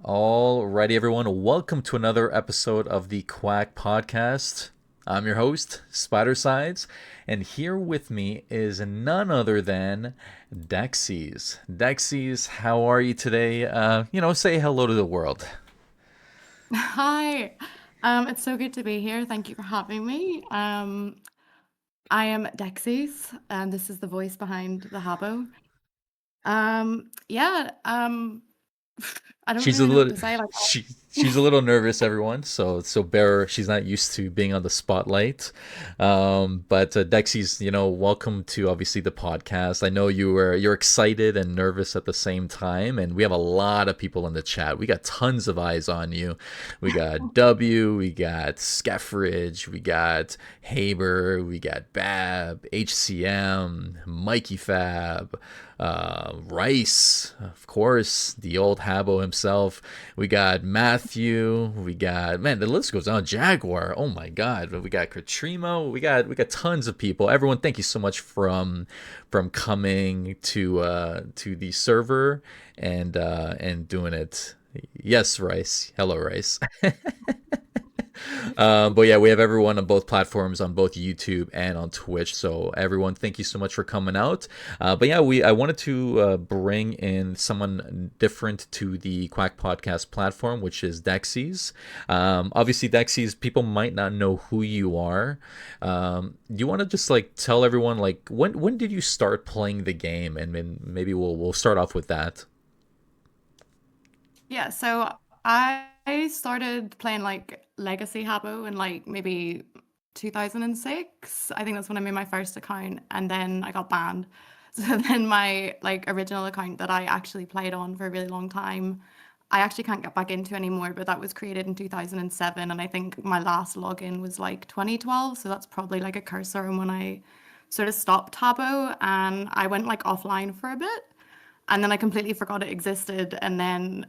Alrighty, everyone. Welcome to another episode of the Quack podcast. I'm your host, Spidercides, and here with me is none other than Dexies. Dexies, how are you today? Say hello to the world. Hi, it's so good to be here. Thank you for having me. I am Dexies, and this is the voice behind the Habbo. Yeah, I don't She's a really know what little to say. she's a little nervous, everyone. So bear. She's not used to being on the spotlight. But Dexi's, welcome to obviously the podcast. I know you're excited and nervous at the same time, and we have a lot of people in the chat. We got tons of eyes on you. We got W, we got Skeffridge, we got Haber, we got Bab, HCM, Mikey Fab, Rice, of course, the old Habbo himself. We got Matthew. We got, man, the list goes on. Jaguar. Oh my God. We got Katrimo. We got tons of people. Everyone, thank you so much from coming to the server and doing it. Yes, Rice. Hello, Rice. But yeah, we have everyone on both platforms, on both YouTube and on Twitch. So everyone, thank you so much for coming out. But yeah, I wanted to bring in someone different to the Quack Podcast platform, which is Dexies. Obviously, Dexies, people might not know who you are. Do you want to just like tell everyone like when did you start playing the game, and then maybe we'll start off with that. Yeah, so I started playing like Legacy Habbo in like maybe 2006. I think that's when I made my first account, and then I got banned. So then my like original account that I actually played on for a really long time, I actually can't get back into anymore, but that was created in 2007, and I think my last login was like 2012, so that's probably like a cursor on when I sort of stopped Habbo, and I went like offline for a bit, and then I completely forgot it existed, and then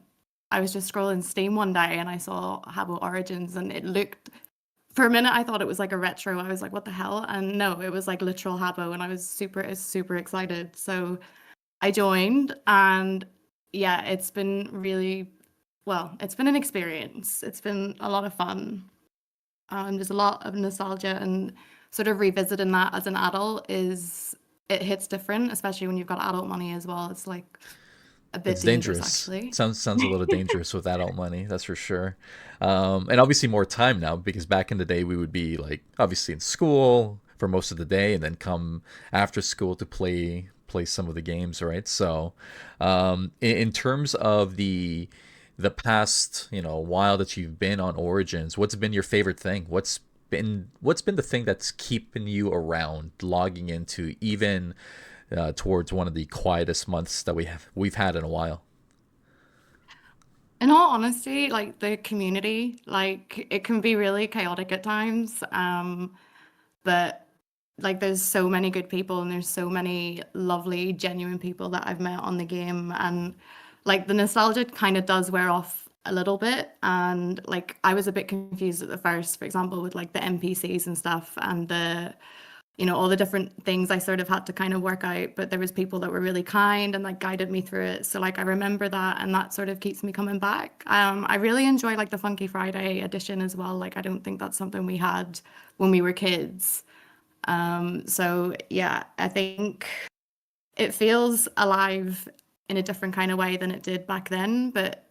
I was just scrolling Steam one day and I saw Habbo Origins, and it looked, for a minute I thought it was like a retro. I was like, what the hell? And no, it was like literal Habbo, and I was super excited. So I joined, and yeah, it's been really, well, it's been an experience. It's been a lot of fun. There's a lot of nostalgia, and sort of revisiting that as an adult is, it hits different, especially when you've got adult money as well. It's like a bit It's dangerous dangerous. actually. Sounds a little dangerous with adult money, that's for sure. And obviously more time now because back in the day we would be like obviously in school for most of the day and then come after school to play some of the games, right? So, in terms of the past, while that you've been on Origins, what's been your favorite thing? What's been the thing that's keeping you around, logging into even towards one of the quietest months that we've had in a while. In all honesty, like the community, like it can be really chaotic at times. But like there's so many good people, and there's so many lovely, genuine people that I've met on the game, and like the nostalgia kind of does wear off a little bit. And like I was a bit confused at the first, for example, with like the NPCs and stuff, and the, all the different things I sort of had to kind of work out, but there was people that were really kind and like guided me through it. So like I remember that, and that sort of keeps me coming back. I really enjoy like the Funky Friday edition as well. Like I don't think that's something we had when we were kids. So yeah, I think it feels alive in a different kind of way than it did back then, but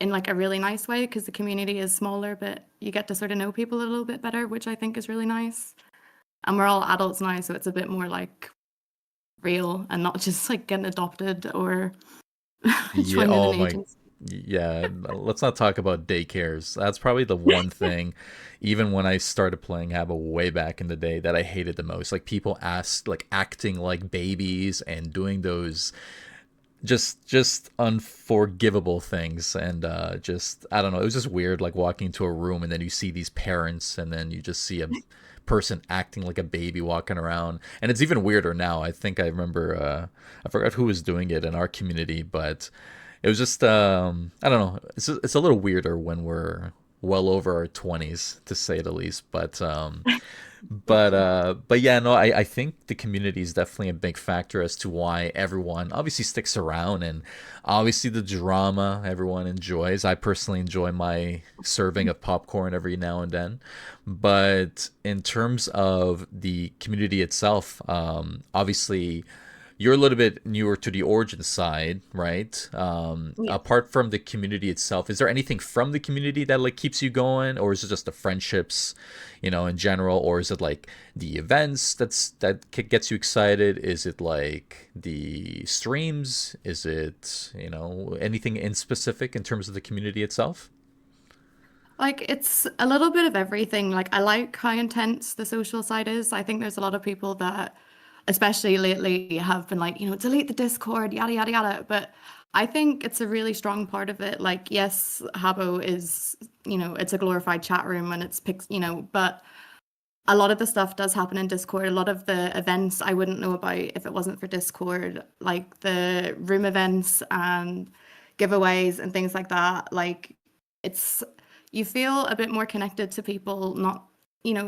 in like a really nice way, because the community is smaller, but you get to sort of know people a little bit better, which I think is really nice. And we're all adults now, so it's a bit more like real and not just like getting adopted or Yeah. joining an Oh my. agency. Yeah. Let's not talk about daycares. That's probably the one thing, even when I started playing Habbo way back in the day, that I hated the most. Like people ask, like acting like babies and doing those just unforgivable things, and just I don't know. It was just weird, like walking into a room and then you see these parents, and then you just see a person acting like a baby walking around, and it's even weirder now. I think I remember I forgot who was doing it in our community, but it was just I don't know. It's a little weirder when we're well over our 20s, to say the least. But But yeah, no, I think the community is definitely a big factor as to why everyone obviously sticks around, and obviously the drama everyone enjoys. I personally enjoy my serving of popcorn every now and then. But in terms of the community itself, obviously you're a little bit newer to the origin side, right? Yeah. Apart from the community itself, is there anything from the community that like keeps you going, or is it just the friendships, in general, or is it like the events gets you excited? Is it like the streams? Is it anything in specific in terms of the community itself? Like it's a little bit of everything. Like I like how intense the social side is. I think there's a lot of people that, especially lately, have been like, delete the Discord, yada yada yada. But I think it's a really strong part of it. Like, yes, Habbo is, it's a glorified chat room and it's pics, but a lot of the stuff does happen in Discord. A lot of the events I wouldn't know about if it wasn't for Discord, like the room events and giveaways and things like that. Like it's you feel a bit more connected to people, not,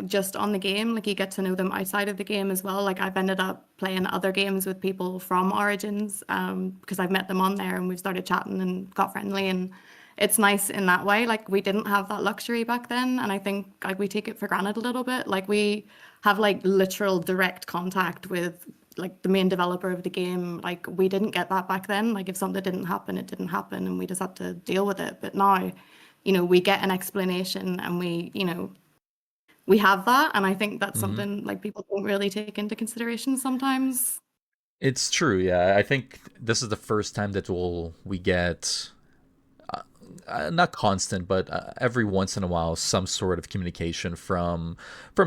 just on the game. Like you get to know them outside of the game as well. Like I've ended up playing other games with people from Origins, because I've met them on there and we've started chatting and got friendly, and it's nice in that way. Like we didn't have that luxury back then, and I think like we take it for granted a little bit. Like we have like literal direct contact with like the main developer of the game. Like we didn't get that back then. Like if something didn't happen, it didn't happen, and we just had to deal with it. But now, we get an explanation, and we have that, and I think that's Mm-hmm. something like people don't really take into consideration sometimes. It's true, yeah. I think this is the first time that we get not constant, but every once in a while, some sort of communication from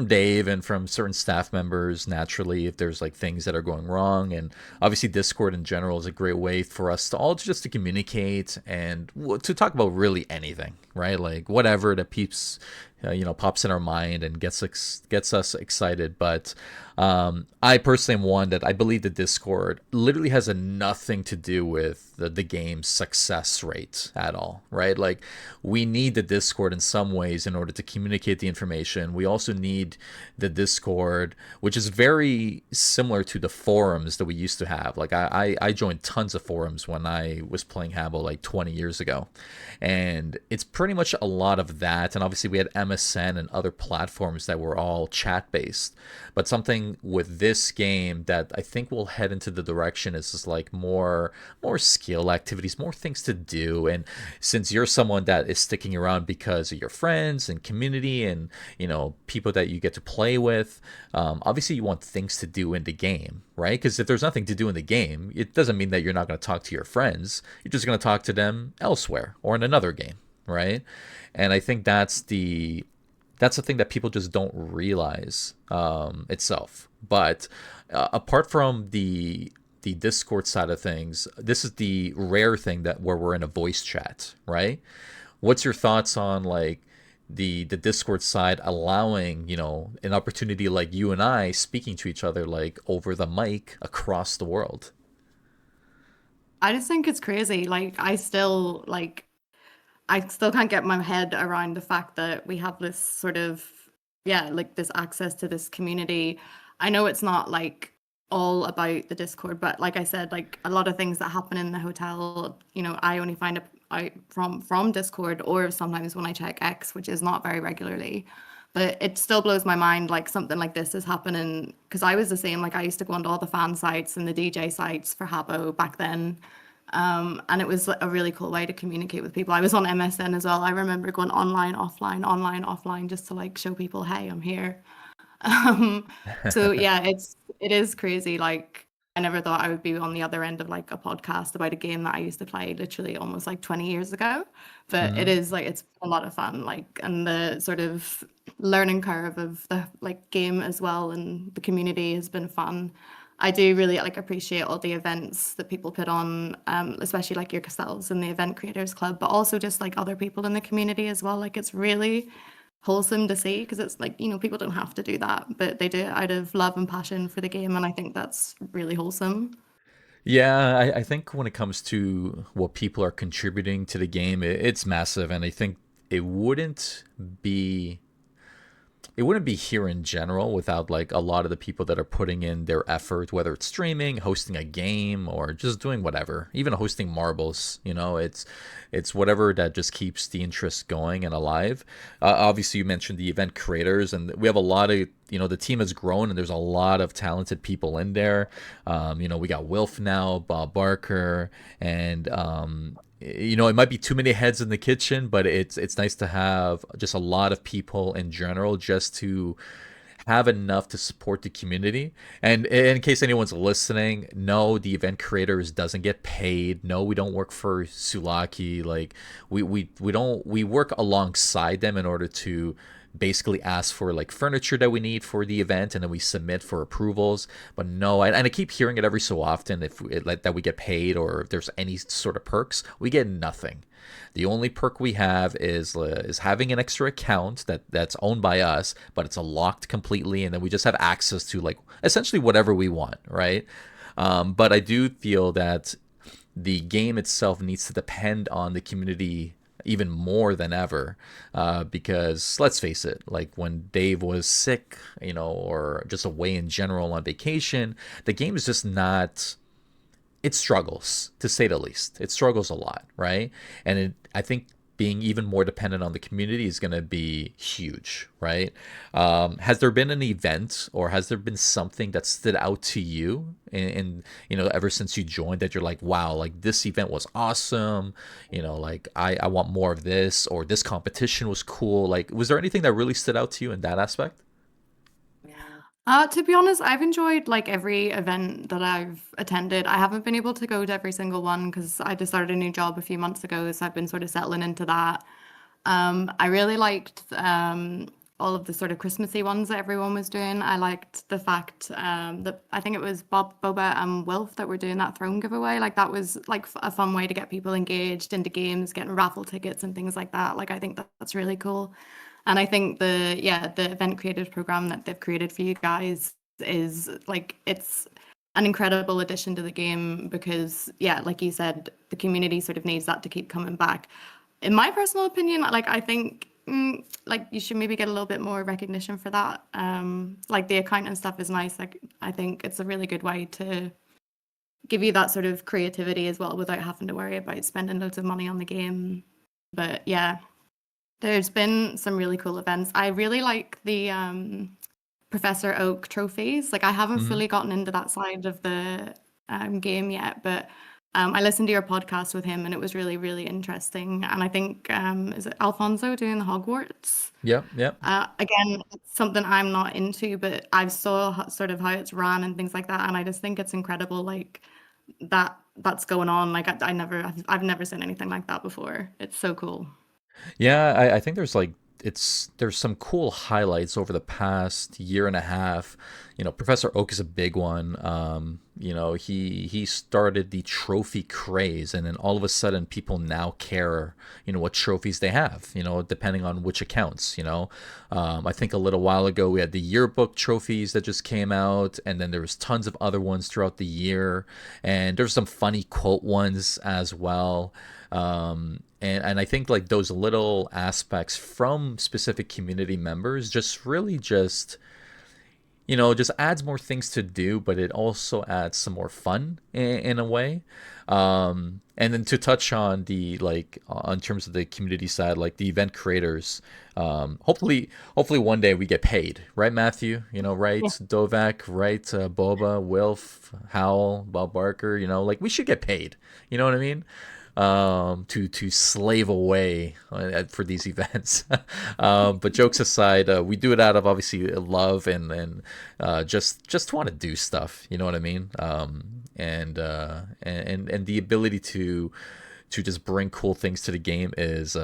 Dave and from certain staff members. Naturally, if there's like things that are going wrong, and obviously Discord in general is a great way for us to all just to communicate and to talk about really anything, right? Like whatever that peeps, pops in our mind and gets us excited. But I personally am one that I believe the Discord literally has nothing to do with the game's success rate at all, right? Like we need the Discord in some ways in order to communicate the information. We also need the Discord, which is very similar to the forums that we used to have. Like I joined tons of forums when I was playing Habbo like 20 years ago. And it's pretty much a lot of that. And obviously we had MSN and other platforms that were all chat based. But something with this game that I think will head into the direction is just like more skill activities, more things to do. And since you're someone that is sticking around because of your friends and community and people that you get to play with, obviously you want things to do in the game, right? Because if there's nothing to do in the game, it doesn't mean that you're not going to talk to your friends. You're just going to talk to them elsewhere or in another game, right? And I think that's the thing that people just don't realize itself. But apart from the Discord side of things, this is the rare thing that where we're in a voice chat, right? What's your thoughts on like the Discord side allowing an opportunity like you and I speaking to each other like over the mic across the world? I just think it's crazy. Like I still can't get my head around the fact that we have this sort of, yeah, like this access to this community. I know it's not like all about the Discord, but like I said, like a lot of things that happen in the hotel, I only find out from Discord, or sometimes when I check X, which is not very regularly. But it still blows my mind like something like this is happening, because I was the same. Like I used to go onto all the fan sites and the DJ sites for Habbo back then. And it was like, a really cool way to communicate with people. I was on MSN as well. I remember going online, offline, just to like show people, hey, I'm here. Um, so yeah, it is crazy. Like I never thought I would be on the other end of like a podcast about a game that I used to play literally almost like 20 years ago. But it Hmm. is like it's a lot of fun. Like, and the sort of learning curve of the like game as well and the community has been fun. I do really like appreciate all the events that people put on, especially like yourselves and the Event Creators Club, but also just like other people in the community as well. Like it's really wholesome to see, because it's like, people don't have to do that, but they do it out of love and passion for the game. And I think that's really wholesome. Yeah, I think when it comes to what people are contributing to the game, it's massive, and I think it wouldn't be it wouldn't be here in general without like a lot of the people that are putting in their effort, whether it's streaming, hosting a game, or just doing whatever, even hosting marbles. It's whatever that just keeps the interest going and alive. Obviously, you mentioned the event creators, and we have a lot of, the team has grown, and there's a lot of talented people in there. We got Wilf now, Bob Barker, and it might be too many heads in the kitchen, but it's nice to have just a lot of people in general, just to have enough to support the community. And in case anyone's listening, no, the event creators doesn't get paid. No, we don't work for Sulaki. Like we work alongside them in order to basically ask for like furniture that we need for the event, and then we submit for approvals. But no, and I keep hearing it every so often, like that we get paid, or if there's any sort of perks, we get nothing. The only perk we have is having an extra account that's owned by us, but it's a locked completely, and then we just have access to like essentially whatever we want, right? But I do feel that the game itself needs to depend on the community even more than ever, because let's face it, like when Dave was sick, or just away in general on vacation, the game is just not, it struggles, to say the least. It struggles a lot, right? And I think being even more dependent on the community is going to be huge, right? Has there been an event, or has there been something that stood out to you ever since you joined, that you're like, wow, like this event was awesome, like I want more of this, or this competition was cool. Like, was there anything that really stood out to you in that aspect? To be honest, I've enjoyed like every event that I've attended. I haven't been able to go to every single one because I just started a new job a few months ago, so I've been sort of settling into that. I really liked all of the sort of Christmassy ones that everyone was doing. I liked the fact that I think it was Boba, and Wilf that were doing that throne giveaway. Like that was like a fun way to get people engaged into games, getting raffle tickets and things like that. Like I think that's really cool. And I think the event creators program that they've created for you guys is like it's an incredible addition to the game because yeah, like you said, the community sort of needs that to keep coming back. In my personal opinion, like I think like you should maybe get a little bit more recognition for that. Like the account and stuff is nice. Like I think it's a really good way to give you that sort of creativity as well without having to worry about spending loads of money on the game. But yeah, there's been some really cool events. I really like the Professor Oak trophies. Like I haven't Hmm. fully gotten into that side of the game yet, but I listened to your podcast with him and it was really, really interesting. And I think is it Alfonso doing the Hogwarts? Yep, yep. Again, it's something I'm not into, but I saw sort of how it's run and things like that, and I just think it's incredible. Like that's going on. Like I've never seen anything like that before. It's so cool. Yeah, I think there's some cool highlights over the past year and a half. Professor Oak is a big one. He started the trophy craze, and then all of a sudden people now care, what trophies they have, depending on which accounts. I think a little while ago we had the yearbook trophies that just came out, and then there was tons of other ones throughout the year, and there's some funny quote ones as well. And I think like those little aspects from specific community members just really just adds more things to do, but it also adds some more fun in a way. And then to touch on the like on terms of the community side, like the event creators, hopefully one day we get paid, right, Matthew? Right, Yeah. Dovak, right, Boba, Wilf, Howell, Bob Barker. Like we should get paid. You know what I mean? To slave away for these events. But jokes aside, we do it out of obviously love and just want to do stuff. You know what I mean? And the ability to just bring cool things to the game is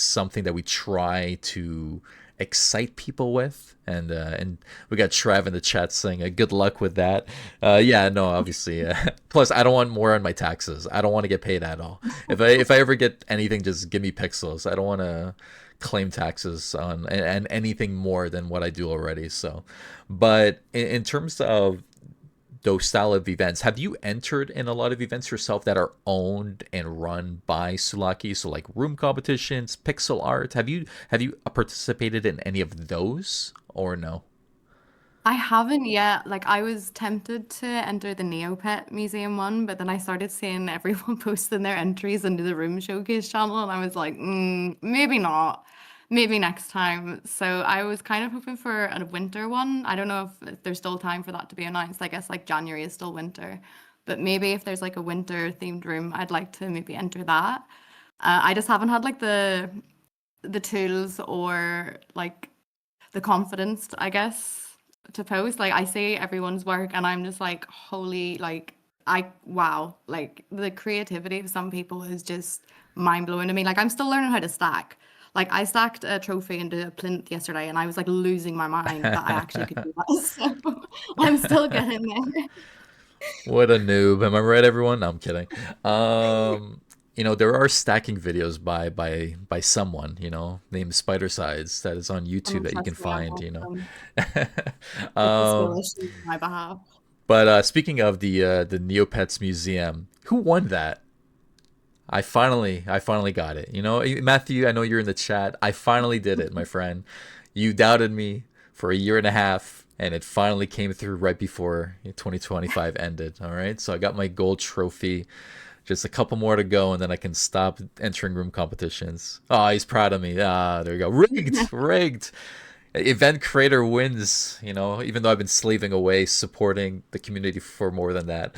something that we try to excite people with, and we got Trev in the chat saying good luck with that. Yeah, no, obviously, plus I don't want more on my taxes. I don't want to get paid at all. If I ever get anything, just give me pixels. I don't want to claim taxes on and anything more than what I do already. So but in terms of those style of events, have you entered in a lot of events yourself that are owned and run by Sulaki? So like room competitions, pixel art. Have you participated in any of those or no? I haven't yet. Like, I was tempted to enter the Neopet Museum one, but then I started seeing everyone posting their entries into the Room Showcase channel, and I was like, maybe not. Maybe next time. So I was kind of hoping for a winter one. I don't know if there's still time for that to be announced. I guess like January is still winter, but maybe if there's like a winter themed room, I'd like to maybe enter that. I just haven't had like the tools or like the confidence, I guess, to post. Like I see everyone's work and I'm just like, holy, like wow, like the creativity of some people is just mind blowing to me. Like I'm still learning how to stack. Like I stacked a trophy into a plinth yesterday and I was like losing my mind that I actually could do that. So I'm still getting there. What a noob. Am I right, everyone? No, I'm kidding. There are stacking videos by someone, named Spidercides that is on YouTube And that you can trust me, I'm find, awesome with the skill um, issues on my behalf. but speaking of the Neopets Museum, who won that? I finally got it. Matthew, I know you're in the chat. I finally did it, my friend. You doubted me for a year and a half, and it finally came through right before 2025 ended. All right, so I got my gold trophy. Just a couple more to go, and then I can stop entering room competitions. Oh, he's proud of me. Ah, there you go. Rigged, rigged. Event creator wins. Even though I've been slaving away supporting the community for more than that.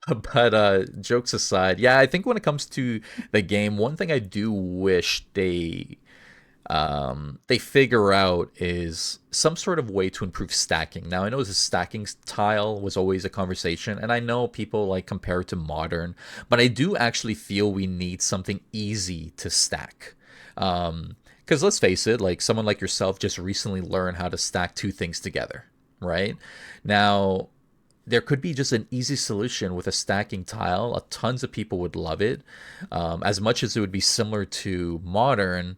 But jokes aside, yeah, I think when it comes to the game, one thing I do wish they figure out is some sort of way to improve stacking. Now I know the stacking tile was always a conversation, and I know people like compare it to modern, but I do actually feel we need something easy to stack. Because let's face it, like someone like yourself just recently learned how to stack two things together, right? Now there could be just an easy solution with a stacking tile. Tons of people would love it. As much as it would be similar to modern,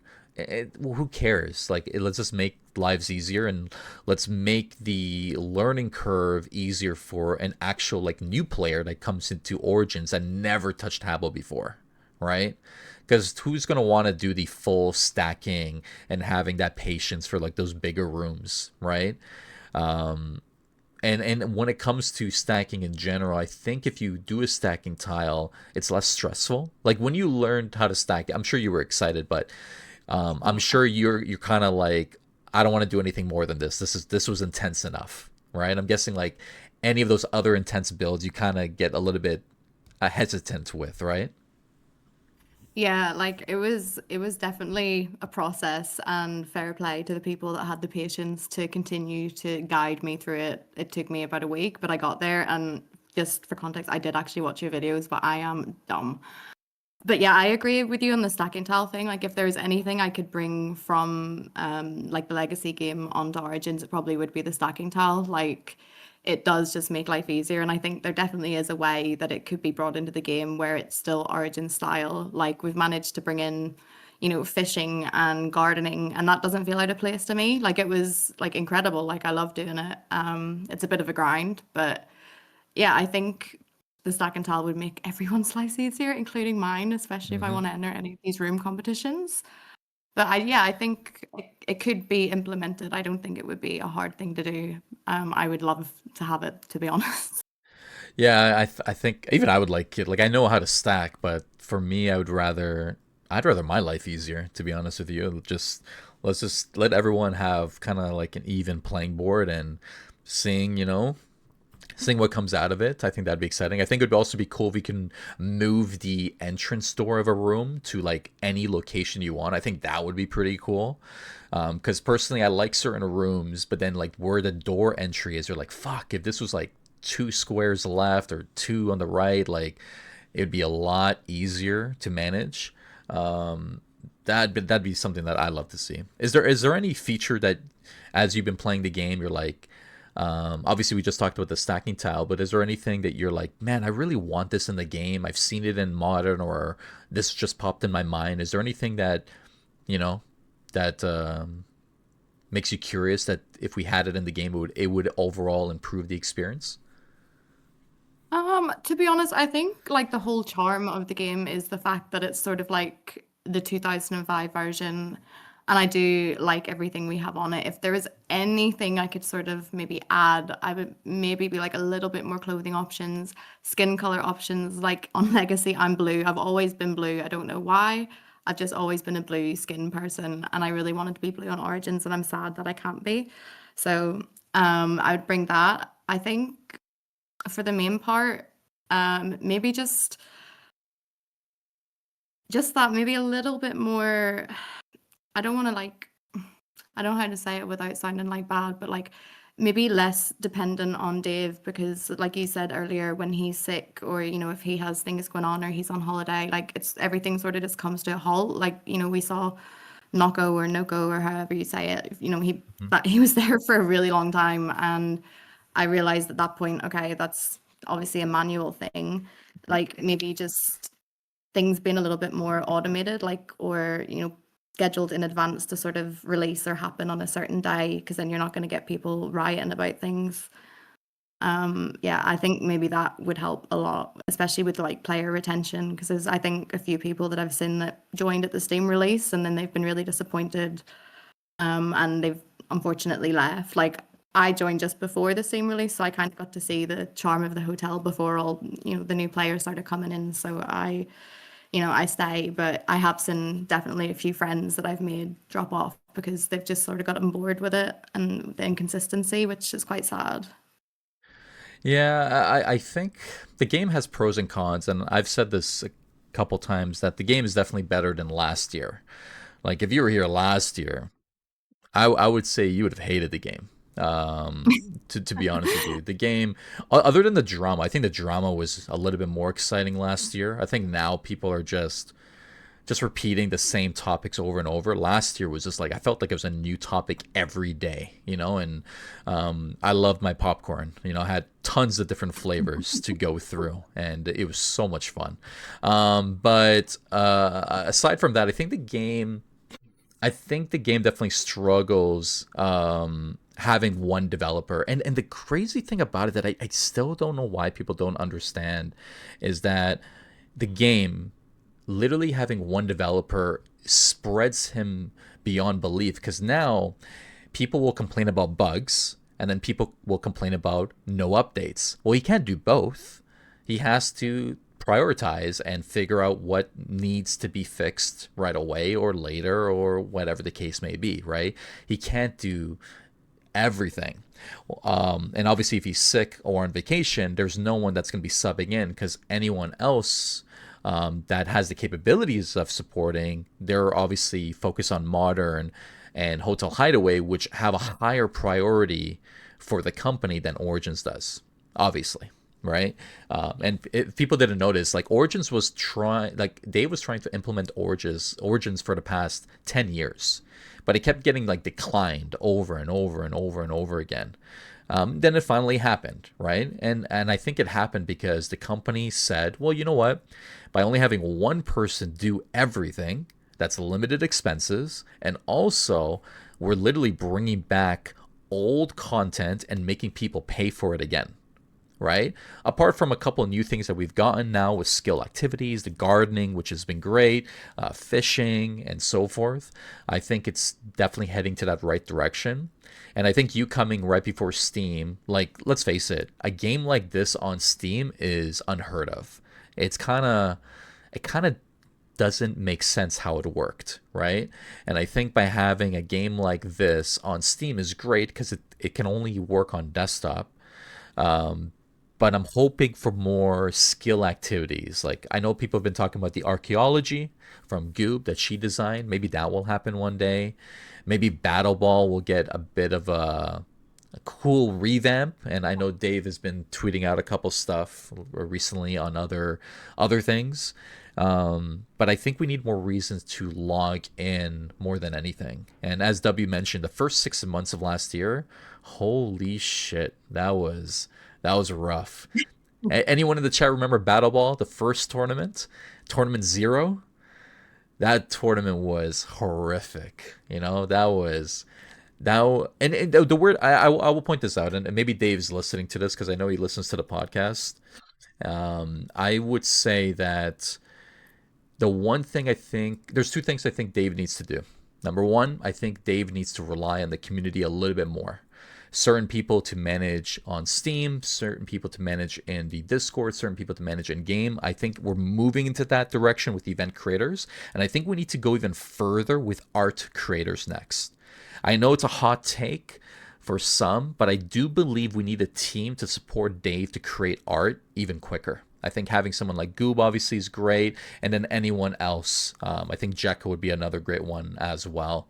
who cares? Like, let's just make lives easier and let's make the learning curve easier for an actual like new player that comes into Origins and never touched Habbo before, right? Because who's gonna want to do the full stacking and having that patience for like those bigger rooms, right? Um, and when it comes to stacking in general, I think if you do a stacking tile, it's less stressful. Like when you learned how to stack, I'm sure you were excited, but I'm sure you're kind of like, I don't want to do anything more than this. This was intense enough, right? I'm guessing like any of those other intense builds, you kind of get a little bit hesitant with, right? Yeah, like it was definitely a process and fair play to the people that had the patience to continue to guide me through it. It took me about a week, but I got there and just for context, I did actually watch your videos, but I am dumb. But yeah, I agree with you on the stacking tile thing. Like if there's anything I could bring from like the legacy game onto Origins, it probably would be the stacking tile. Like it does just make life easier. And I think there definitely is a way that it could be brought into the game where it's still Origin style. Like we've managed to bring in, fishing and gardening, and that doesn't feel out of place to me. Like it was like incredible. Like I love doing it. It's a bit of a grind, but yeah, I think the stack and tile would make everyone's lives easier, including mine, especially if I Hmm. want to enter any of these room competitions. But I think it could be implemented. I don't think it would be a hard thing to do. I would love to have it, to be honest. Yeah, I think even I would like it. Like I know how to stack, but for me, I'd rather my life easier, to be honest with you. Let's just let everyone have kind of like an even playing board and seeing, seeing what comes out of it. I think that'd be exciting. I think it would also be cool if we can move the entrance door of a room to like any location you want. I think that would be pretty cool. Because personally, I like certain rooms, but then like where the door entry is, you're like, fuck, if this was like two squares left or two on the right, like it would be a lot easier to manage. That'd be something that I love to see. Is there any feature that, as you've been playing the game, you're like, obviously we just talked about the stacking tile, but is there anything that you're like, man, I really want this in the game? I've seen it in modern, or this just popped in my mind. Is there anything that you know that makes you curious that if we had it in the game, it would overall improve the experience? To be honest, I think like the whole charm of the game is the fact that it's sort of like the 2005 version, and I do like everything we have on it. If there was anything I could sort of maybe add, I would maybe be like a little bit more clothing options, skin color options. Like on Legacy, I'm blue. I've always been blue. I don't know why. I've just always been a blue skin person, and I really wanted to be blue on Origins, and I'm sad that I can't be. So, I would bring that. I think for the main part, maybe just that maybe a little bit more. I don't want to like I don't know how to say it without sounding like bad, but like maybe less dependent on Dave because like you said earlier, when he's sick or if he has things going on or he's on holiday, like it's everything sort of just comes to a halt. Like, we saw Noko or Noko or however you say it, he was there for a really long time and I realized at that point, okay, that's obviously a manual thing. Like maybe just things being a little bit more automated, like or scheduled in advance to sort of release or happen on a certain day, because then you're not going to get people rioting about things. Yeah, I think maybe that would help a lot, especially with like player retention, because there's I think a few people that I've seen that joined at the Steam release and then they've been really disappointed, and they've unfortunately left. Like I joined just before the Steam release, so I kind of got to see the charm of the hotel before all the new players started coming in. So I stay, but I have seen definitely a few friends that I've made drop off because they've just sort of gotten bored with it and the inconsistency, which is quite sad. Yeah, I think the game has pros and cons, and I've said this a couple times that the game is definitely better than last year. Like if you were here last year, I would say you would have hated the game. To be honest with you, the game, other than the drama, I think the drama was a little bit more exciting last year. I think now people are just repeating the same topics over and over. Last year was just like I felt like it was a new topic every day, and I loved my popcorn. I had tons of different flavors to go through, and it was so much fun. But aside from that, I think the game definitely struggles having one developer. And the crazy thing about it that I still don't know why people don't understand is that the game literally having one developer spreads him beyond belief because now people will complain about bugs and then people will complain about no updates. Well, he can't do both. He has to prioritize and figure out what needs to be fixed right away or later or whatever the case may be, right? He can't do everything. And obviously, if he's sick or on vacation, there's no one that's going to be subbing in because anyone else that has the capabilities of supporting, they're obviously focused on modern and Hotel Hideaway, which have a higher priority for the company than Origins does, obviously. Right, and if people didn't notice, like Origins was trying, like Dave was trying to implement Origins for the past 10 years, but it kept getting like declined over and over and over and over again. Then it finally happened, right? And I think it happened because the company said, well, you know what? By only having one person do everything, that's limited expenses, and also we're literally bringing back old content and making people pay for it again, right? Apart from a couple of new things that we've gotten now with skill activities, the gardening, which has been great, fishing, and so forth, I think it's definitely heading to that right direction. And I think you coming right before Steam, like, let's face it, a game like this on Steam is unheard of. It kind of doesn't make sense how it worked, right? And I think by having a game like this on Steam is great because it can only work on desktop. Um, but I'm hoping for more skill activities. Like I know people have been talking about the archaeology from Goob that she designed. Maybe that will happen one day. Maybe Battle Ball will get a bit of a cool revamp. And I know Dave has been tweeting out a couple stuff recently on other things. But I think we need more reasons to log in more than anything. And as W mentioned, the first 6 months of last year, holy shit, that was rough. Anyone in the chat remember Battle Ball, the first tournament, Tournament Zero? That tournament was horrific. That was Now, and the word I will point this out, and maybe Dave's listening to this because I know he listens to the podcast. I would say that the one thing I think there's two things I think Dave needs to do. Number one, I think Dave needs to rely on the community a little bit more. Certain people to manage on Steam, certain people to manage in the Discord, certain people to manage in game. I think we're moving into that direction with event creators, and I think we need to go even further with art creators next. I know it's a hot take for some, but I do believe we need a team to support Dave to create art even quicker. I think having someone like Goob obviously is great, and then anyone else. I think Jekka would be another great one as well.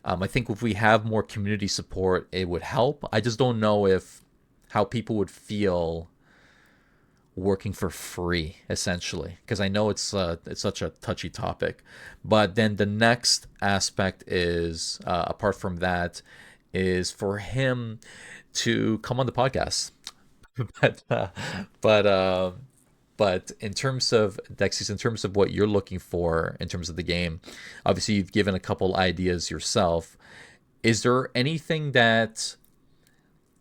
I think if we have more community support, it would help. I just don't know if how people would feel working for free, essentially, because I know it's such a touchy topic. But then the next aspect is, apart from that, is for him to come on the podcast. but uh, but uh, but in terms of Dexies, in terms of what you're looking for in terms of the game, obviously you've given a couple ideas yourself. Is there anything that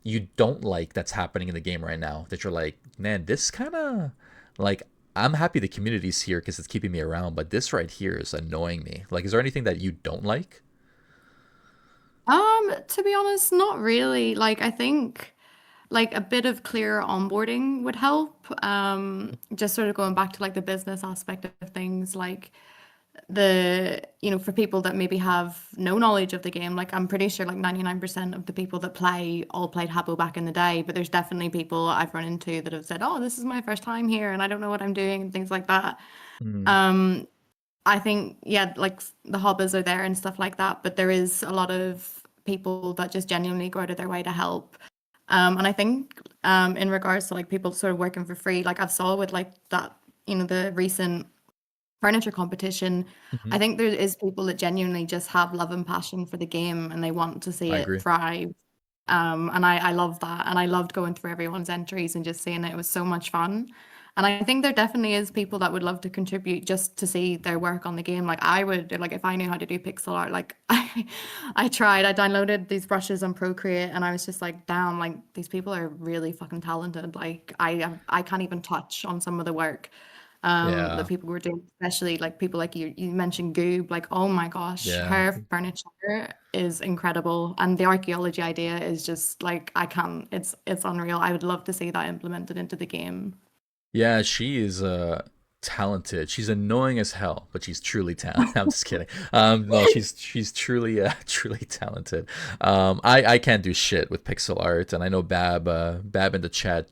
you don't like that's happening in the game right now that you're like, man, this kind of like I'm happy the community's here because it's keeping me around, but this right here is annoying me. Like, is there anything that you don't like? To be honest, not really. Like, I think like a bit of clearer onboarding would help. Just sort of going back to like the business aspect of things, like for people that maybe have no knowledge of the game, like I'm pretty sure like 99% of the people that play all played Habbo back in the day, but there's definitely people I've run into that have said, "Oh, this is my first time here and I don't know what I'm doing," and things like that. Mm, Um, I think, yeah, like the hobbies are there and stuff like that, but there is a lot of people that just genuinely go out of their way to help. And I think in regards to like people sort of working for free, like I've saw with like that, the recent furniture competition, hmm. I think there is people that genuinely just have love and passion for the game and they want to see I it agree. thrive. And I love that. And I loved going through everyone's entries and just seeing it. It was so much fun. And I think there definitely is people that would love to contribute just to see their work on the game. Like I would, like if I knew how to do pixel art, like I tried, I downloaded these brushes on Procreate and I was just like, damn, like these people are really fucking talented. Like I can't even touch on some of the work that Yeah, people were doing, especially like people like you mentioned Goob, like oh my gosh, yeah. her furniture is incredible. And the archaeology idea is just like I can't, it's unreal. I would love to see that implemented into the game. Yeah, she is talented. She's annoying as hell, but she's truly talented. I'm just kidding. No, she's truly truly talented. I can't do shit with pixel art, and I know Bab in the chat,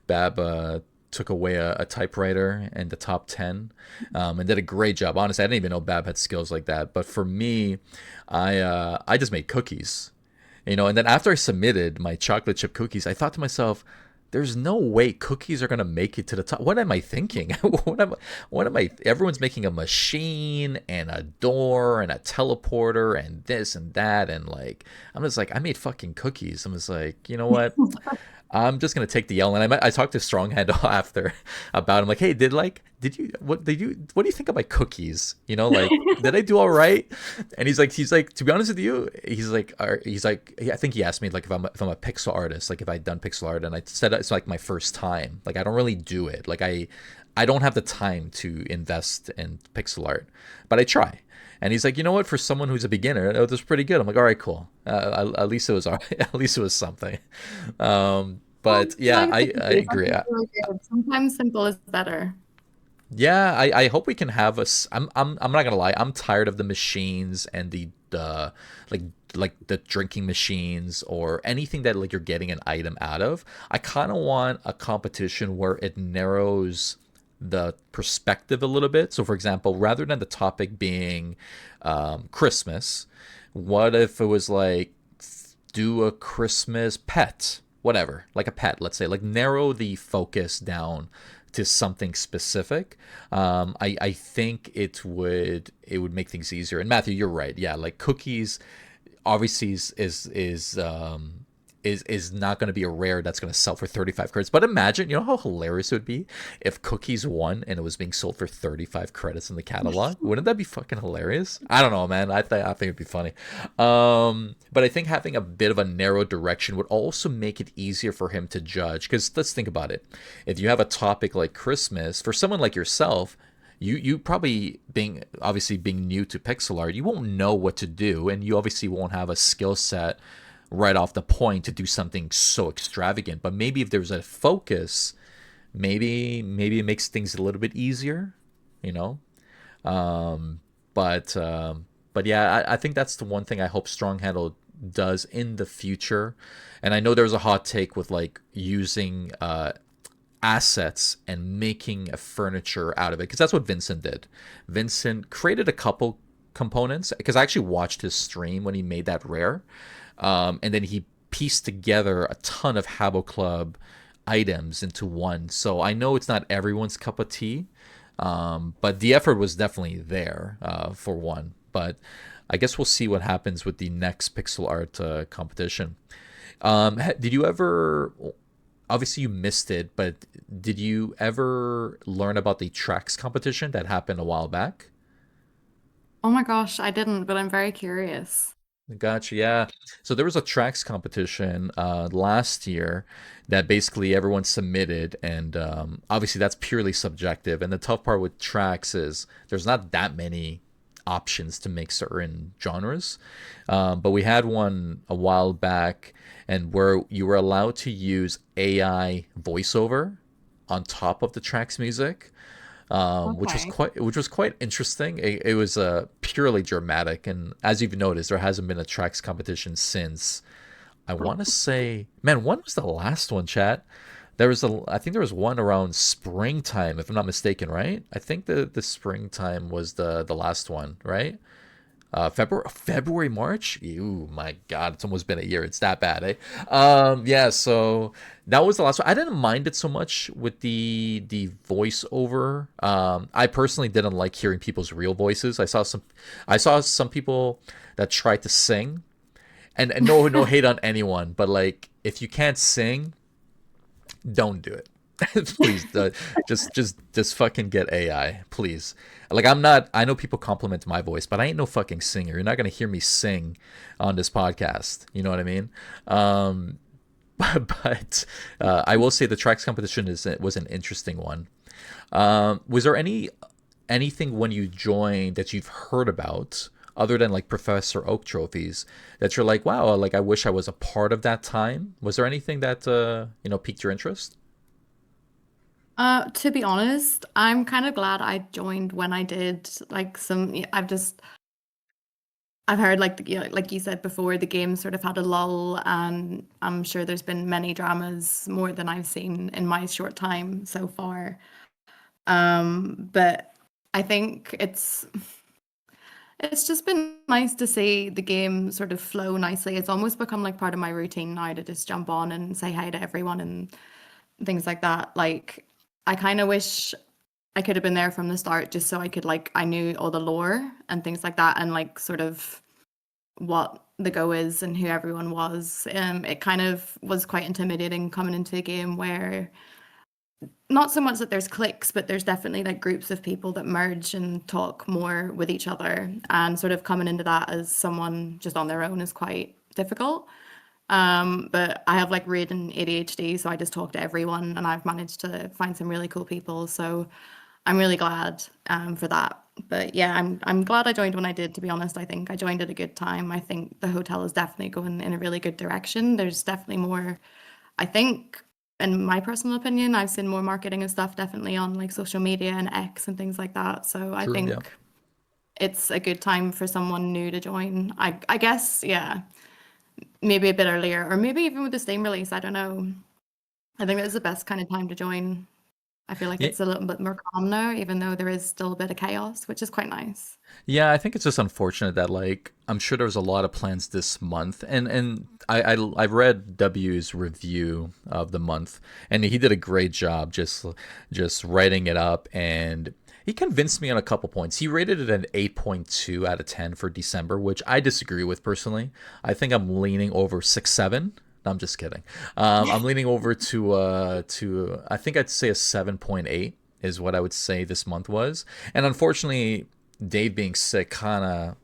Bab took away a typewriter in the top 10, and did a great job. Honestly, I didn't even know Bab had skills like that. But for me, I just made cookies, and then after I submitted my chocolate chip cookies, I thought to myself, there's no way cookies are gonna make it to the top. What am I thinking? What am I? Everyone's making a machine and a door and a teleporter and this and that, and like I'm just like, I made fucking cookies. I'm just like, you know what? I'm just gonna take the L. And I talked to Stronghand after about him, like, hey, what do you think of my cookies? Like, did I do all right? And he's like, to be honest with you, I think he asked me like if I'm a pixel artist, like if I'd done pixel art, and I said it's like my first time. Like I don't really do it. Like I don't have the time to invest in pixel art, but I try. And he's like, you know what? For someone who's a beginner, it was pretty good. I'm like, all right, cool. At least it was all right. At least it was something. Well, But yeah, like I, thank I you. That agree. is really good. Sometimes simple is better. Yeah, I hope we can have us. I'm not gonna lie. I'm tired of the machines and the like the drinking machines or anything that like you're getting an item out of. I kind of want a competition where it narrows the perspective a little bit. So, for example, rather than the topic being Christmas, what if it was like do a Christmas pet, whatever, like a pet, let's say, like narrow the focus down to something specific. I think it would make things easier. And Matthew, you're right. Yeah, like cookies, obviously is is not going to be a rare that's going to sell for 35 credits. But imagine, you know how hilarious it would be if Cookies won and it was being sold for 35 credits in the catalog? Wouldn't that be fucking hilarious? I don't know, man. I think it'd be funny. But I think having a bit of a narrow direction would also make it easier for him to judge. Because let's think about it. If you have a topic like Christmas, for someone like yourself, you probably being new to pixel art, you won't know what to do, and you obviously won't have a skill set right off the point to do something so extravagant. But maybe if there's a focus, maybe it makes things a little bit easier, you know. Um, but yeah, I think that's the one thing I hope Strong Handle does in the future. And I know there was a hot take with like using assets and making a furniture out of it, because that's what Vincent did. Vincent created a couple components, because I actually watched his stream when he made that rare, and then he pieced together a ton of Habbo Club items into one. So I know it's not everyone's cup of tea, but the effort was definitely there, for one. But I guess we'll see what happens with the next pixel art competition. Did you ever? Obviously, you missed it, but did you ever learn about the tracks competition that happened a while back? Oh my gosh, I didn't, but I'm very curious. Gotcha. Yeah. So there was a tracks competition last year that basically everyone submitted, and obviously that's purely subjective. And the tough part with tracks is there's not that many options to make certain genres. But we had one a while back, and where you were allowed to use AI voiceover on top of the tracks music, Okay. which was quite interesting. It was purely dramatic, and as you've noticed, there hasn't been a tracks competition since. I want to say, man, when was the last one, chat? I think there was one around springtime, if I'm not mistaken, right? I think the springtime was the last one, right? February, March. Ew, my God, it's almost been a year. It's that bad, eh? Yeah. So that was the last one. I didn't mind it so much with the voiceover. I personally didn't like hearing people's real voices. I saw some people that tried to sing, and no hate on anyone, but like if you can't sing, don't do it. Please, just fucking get AI, please. Like I'm not. I know people compliment my voice, but I ain't no fucking singer. You're not gonna hear me sing on this podcast. You know what I mean? Um, but I will say the tracks competition was an interesting one. Was there anything when you joined that you've heard about other than like Professor Oak trophies that you're like, wow, like I wish I was a part of that time? Was there anything that piqued your interest? To be honest, I'm kind of glad I joined when I did. Like yeah, I've heard like like you said before, the game sort of had a lull, and I'm sure there's been many dramas more than I've seen in my short time so far. But I think it's just been nice to see the game sort of flow nicely. It's almost become like part of my routine now to just jump on and say hi to everyone and things like that. Like I kind of wish I could have been there from the start just so I could like I knew all the lore and things like that and like sort of what the go is and who everyone was. It kind of was quite intimidating coming into a game where not so much that there's cliques, but there's definitely like groups of people that merge and talk more with each other. And sort of coming into that as someone just on their own is quite difficult. But I have like reading ADHD, so I just talk to everyone and I've managed to find some really cool people. So I'm really glad for that. But yeah, I'm glad I joined when I did, to be honest. I think I joined at a good time. I think the hotel is definitely going in a really good direction. There's definitely more, I think, in my personal opinion, I've seen more marketing and stuff definitely on like social media and X and things like that. So I True. Yeah. think it's a good time for someone new to join. I guess, yeah, maybe a bit earlier, or maybe even with the Steam release. I don't know. I think that's the best kind of time to join. I feel like Yeah. it's a little bit more calm now, even though there is still a bit of chaos, which is quite nice. Yeah, I think it's just unfortunate that like I'm sure there was a lot of plans this month, and I read W's review of the month, and he did a great job just writing it up, and he convinced me on a couple points. He rated it an 8.2 out of 10 for December, which I disagree with personally. I think I'm leaning over 6, 7. No, I'm just kidding. I'm leaning over to I think I'd say a 7.8 is what I would say this month was. And unfortunately, Dave being sick kind of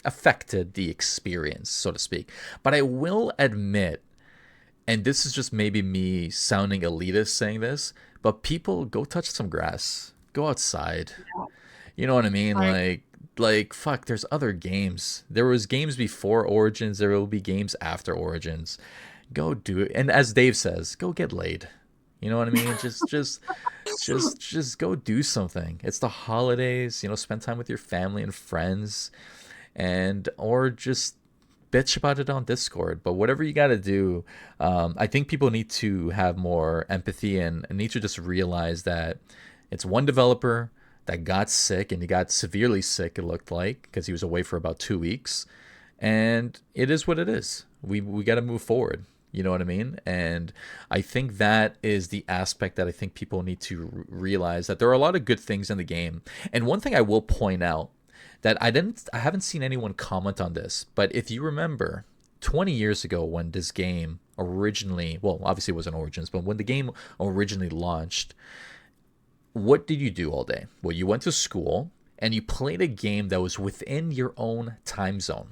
affected the experience, so to speak. But I will admit, and this is just maybe me sounding elitist saying this, but people go touch some grass, go outside. You know what I mean? Like, Like fuck, there's other games. There was games before Origins, there will be games after Origins. Go do it. And as Dave says, go get laid. You know what I mean? Just go do something. It's the holidays, spend time with your family and friends, and or just bitch about it on Discord. But whatever you got to do, I think people need to have more empathy and need to just realize that it's one developer that got sick, and he got severely sick, it looked like, because he was away for about 2 weeks. And it is what it is. We got to move forward. You know what I mean? And I think that is the aspect that I think people need to realize, that there are a lot of good things in the game. And one thing I will point out that I haven't seen anyone comment on this, but if you remember 20 years ago when this game originally, well, obviously it wasn't Origins, but when the game originally launched, what did you do all day? Well, you went to school and you played a game that was within your own time zone,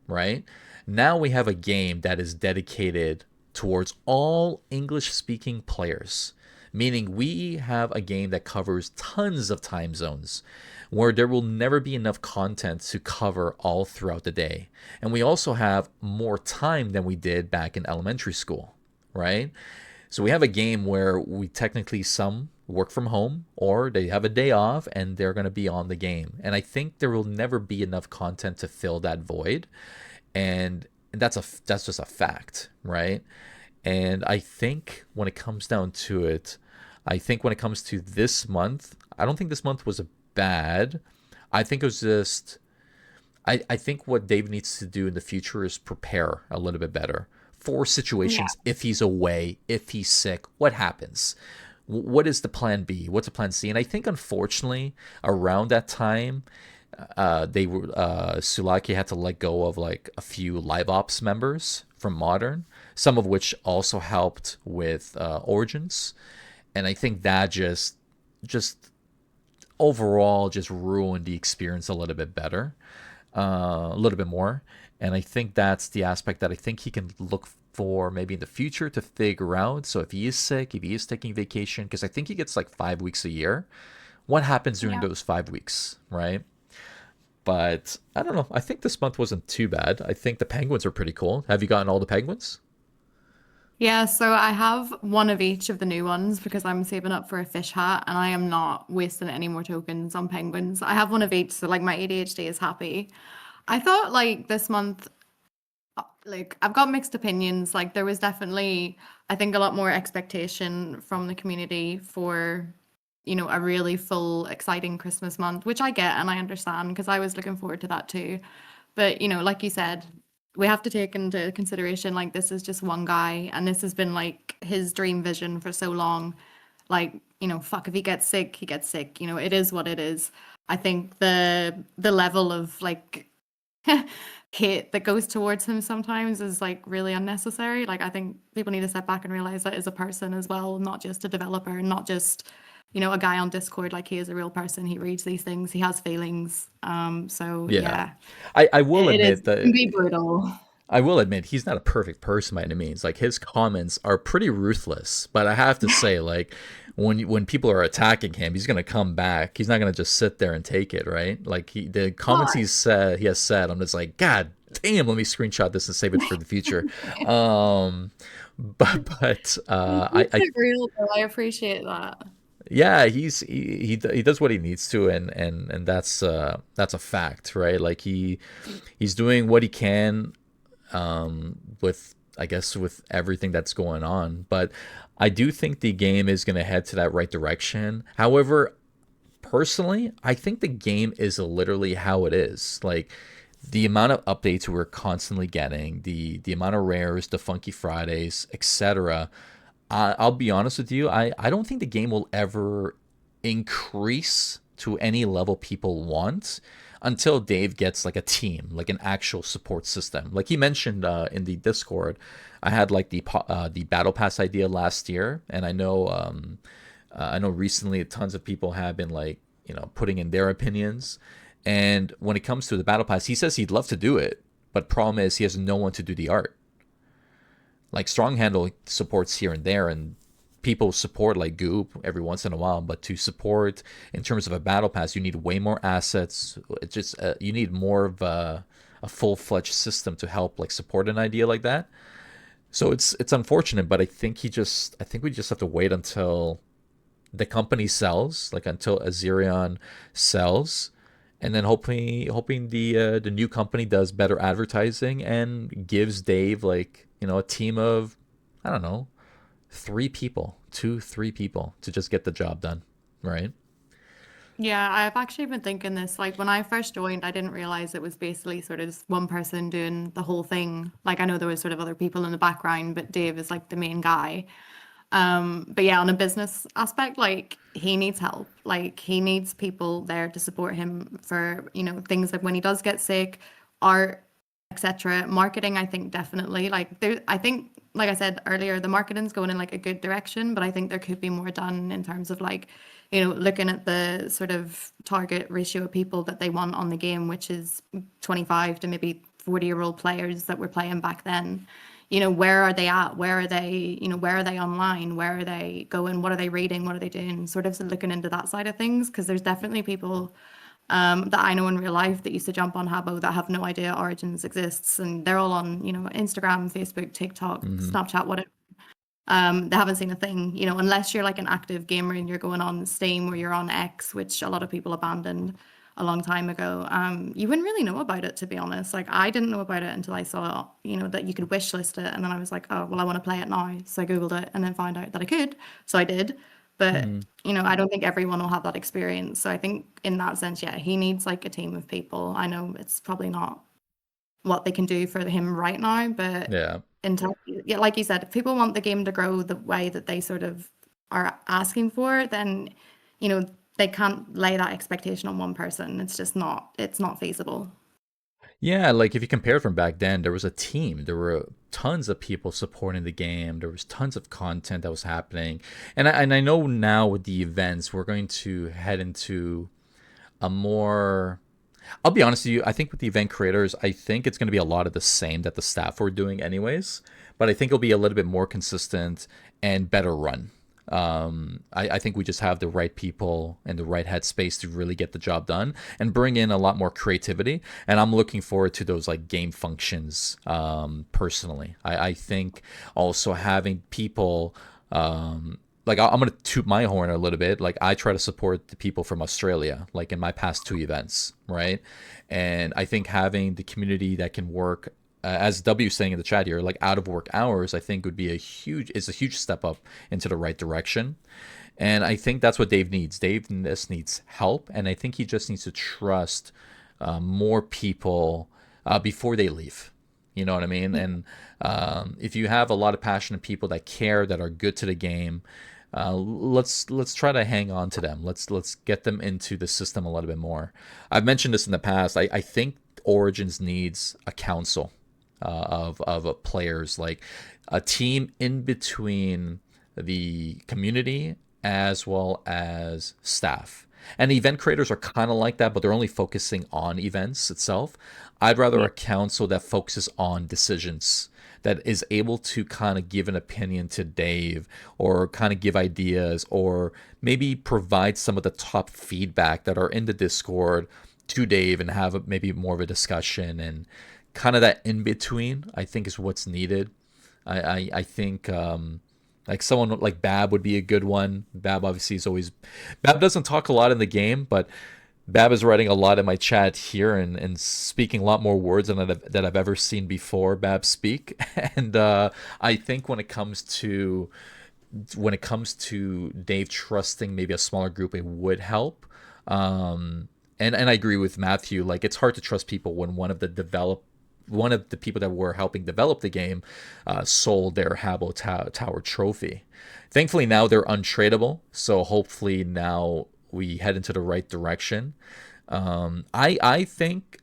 right? Now we have a game that is dedicated towards all English speaking players, meaning we have a game that covers tons of time zones where there will never be enough content to cover all throughout the day. And we also have more time than we did back in elementary school, right? So we have a game where we technically, some work from home or they have a day off and they're going to be on the game. And I think there will never be enough content to fill that void. And that's just a fact, right? And I think when it comes down to it, I think when it comes to this month, I don't think this month was bad. I think it was just, I think what Dave needs to do in the future is prepare a little bit better for yeah, situations. If he's away, if he's sick, what happens? What is the plan B? What's the plan C? And I think, unfortunately, around that time, they were Sulaki had to let go of like a few live ops members from Modern, some of which also helped with Origins, and I think that just overall just ruined the experience a little bit better, a little bit more. And I think that's the aspect that I think he can look for maybe in the future to figure out. So if he is sick, if he is taking vacation, because I think he gets like 5 weeks a year, what happens during yeah. those 5 weeks, right? But I don't know. I think this month wasn't too bad. I think the penguins are pretty cool. Have you gotten all the penguins? Yeah, so I have one of each of the new ones because I'm saving up for a fish hat and I am not wasting any more tokens on penguins. I have one of each, so like my ADHD is happy. I thought like this month, like I've got mixed opinions. Like there was definitely, I think, a lot more expectation from the community for, a really full, exciting Christmas month, which I get and I understand because I was looking forward to that too. But, like you said, we have to take into consideration like this is just one guy and this has been like his dream vision for so long. Like, fuck, if he gets sick, he gets sick. It is what it is. I think the level of like hate that goes towards him sometimes is like really unnecessary. Like I think people need to step back and realize that as a person as well, not just a developer, and not just a guy on Discord. Like he is a real person. He reads these things. He has feelings. So Yeah. yeah, I will it is admit it can that be brutal. he's not a perfect person by any means. Like his comments are pretty ruthless, but I have to say, like when people are attacking him, he's gonna come back. He's not gonna just sit there and take it, right? Like the comments But he has said, I'm just like, God damn, let me screenshot this and save it for the future. Um, you I keep it real, though. I appreciate that. yeah, he does what he needs to, and that's a fact, right? Like he's doing what he can, with, I guess, with everything that's going on. But I do think the game is going to head to that right direction. However, personally, I think the game is literally how it is. Like the amount of updates we're constantly getting, the amount of rares, the Funky Fridays, etc. I'll be honest with you, I don't think the game will ever increase to any level people want until Dave gets like a team, like an actual support system. Like he mentioned in the Discord, I had like the battle pass idea last year, and I know recently tons of people have been like, putting in their opinions. And when it comes to the battle pass, he says he'd love to do it, but problem is he has no one to do the art. Like strong handle supports here and there, and people support like Goop every once in a while, but to support in terms of a battle pass, you need way more assets. It's just you need more of a full-fledged system to help like support an idea like that. So it's unfortunate, but I think we just have to wait until the company sells, like until Azerion sells, and then hoping the new company does better advertising and gives Dave like a team of, I don't know, three people, two, three people to just get the job done, right? Yeah, I've actually been thinking this. Like when I first joined, I didn't realize it was basically sort of just one person doing the whole thing. Like I know there was sort of other people in the background, but Dave is like the main guy. But yeah, on a business aspect, like he needs help. Like he needs people there to support him for, things like when he does get sick, art, etc. Marketing, I think definitely. Like there I think like I said earlier, the marketing's going in like a good direction, but I think there could be more done in terms of like, looking at the sort of target ratio of people that they want on the game, which is 25 to maybe 40-year-old players that were playing back then. Where are they at? Where are they, where are they online? Where are they going? What are they reading? What are they doing? Sort of looking into that side of things, because there's definitely people that I know in real life that used to jump on Habbo that have no idea Origins exists, and they're all on, Instagram, Facebook, TikTok, Mm-hmm. Snapchat, whatever. They haven't seen a thing, unless you're like an active gamer and you're going on Steam or you're on X, which a lot of people abandoned a long time ago. You wouldn't really know about it, to be honest. Like I didn't know about it until I saw, that you could wish list it, and then I was like, oh, well, I want to play it now. So I googled it and then found out that I could. So I did. But Mm-hmm. I don't think everyone will have that experience. So I think in that sense, yeah, he needs like a team of people. I know it's probably not what they can do for him right now, but Yeah. until, yeah, like you said, if people want the game to grow the way that they sort of are asking for, then you know they can't lay that expectation on one person. It's not feasible. Yeah, like if you compare from back then, there was a team. There were tons of people supporting the game. There was tons of content that was happening. And I know now with the events, we're going to head into a more, I'll be honest with you, I think with the event creators, I think it's going to be a lot of the same that the staff were doing anyways, but I think it'll be a little bit more consistent and better run. I think we just have the right people and the right headspace to really get the job done and bring in a lot more creativity. And I'm looking forward to those like game functions personally. I think also having people like I'm gonna toot my horn a little bit. Like I try to support the people from Australia, like in my past two events, right? And I think having the community that can work, as W is saying in the chat here, like out of work hours, I think would be a huge step up into the right direction. And I think that's what Dave needs. Dave just needs help, and I think he just needs to trust more people before they leave. You know what I mean? And if you have a lot of passionate people that care, that are good to the game, let's try to hang on to them. Let's get them into the system a little bit more. I've mentioned this in the past. I think Origins needs a council of players, like a team in between the community as well as staff. And event creators are kind of like that, but they're only focusing on events itself. I'd rather Yeah. a council that focuses on decisions, that is able to kind of give an opinion to Dave or kind of give ideas or maybe provide some of the top feedback that are in the Discord to Dave and have maybe more of a discussion, and kind of that in between, I think is what's needed. I think like someone like Bab would be a good one. Bab obviously is always, Bab doesn't talk a lot in the game, but Bab is writing a lot in my chat here and speaking a lot more words that I've ever seen before Bab speak. And I think when it comes to Dave trusting maybe a smaller group, it would help. And I agree with Matthew. Like it's hard to trust people when one of the people that were helping develop the game sold their Habbo Tower trophy. Thankfully now they're untradeable, so hopefully now we head into the right direction. I think,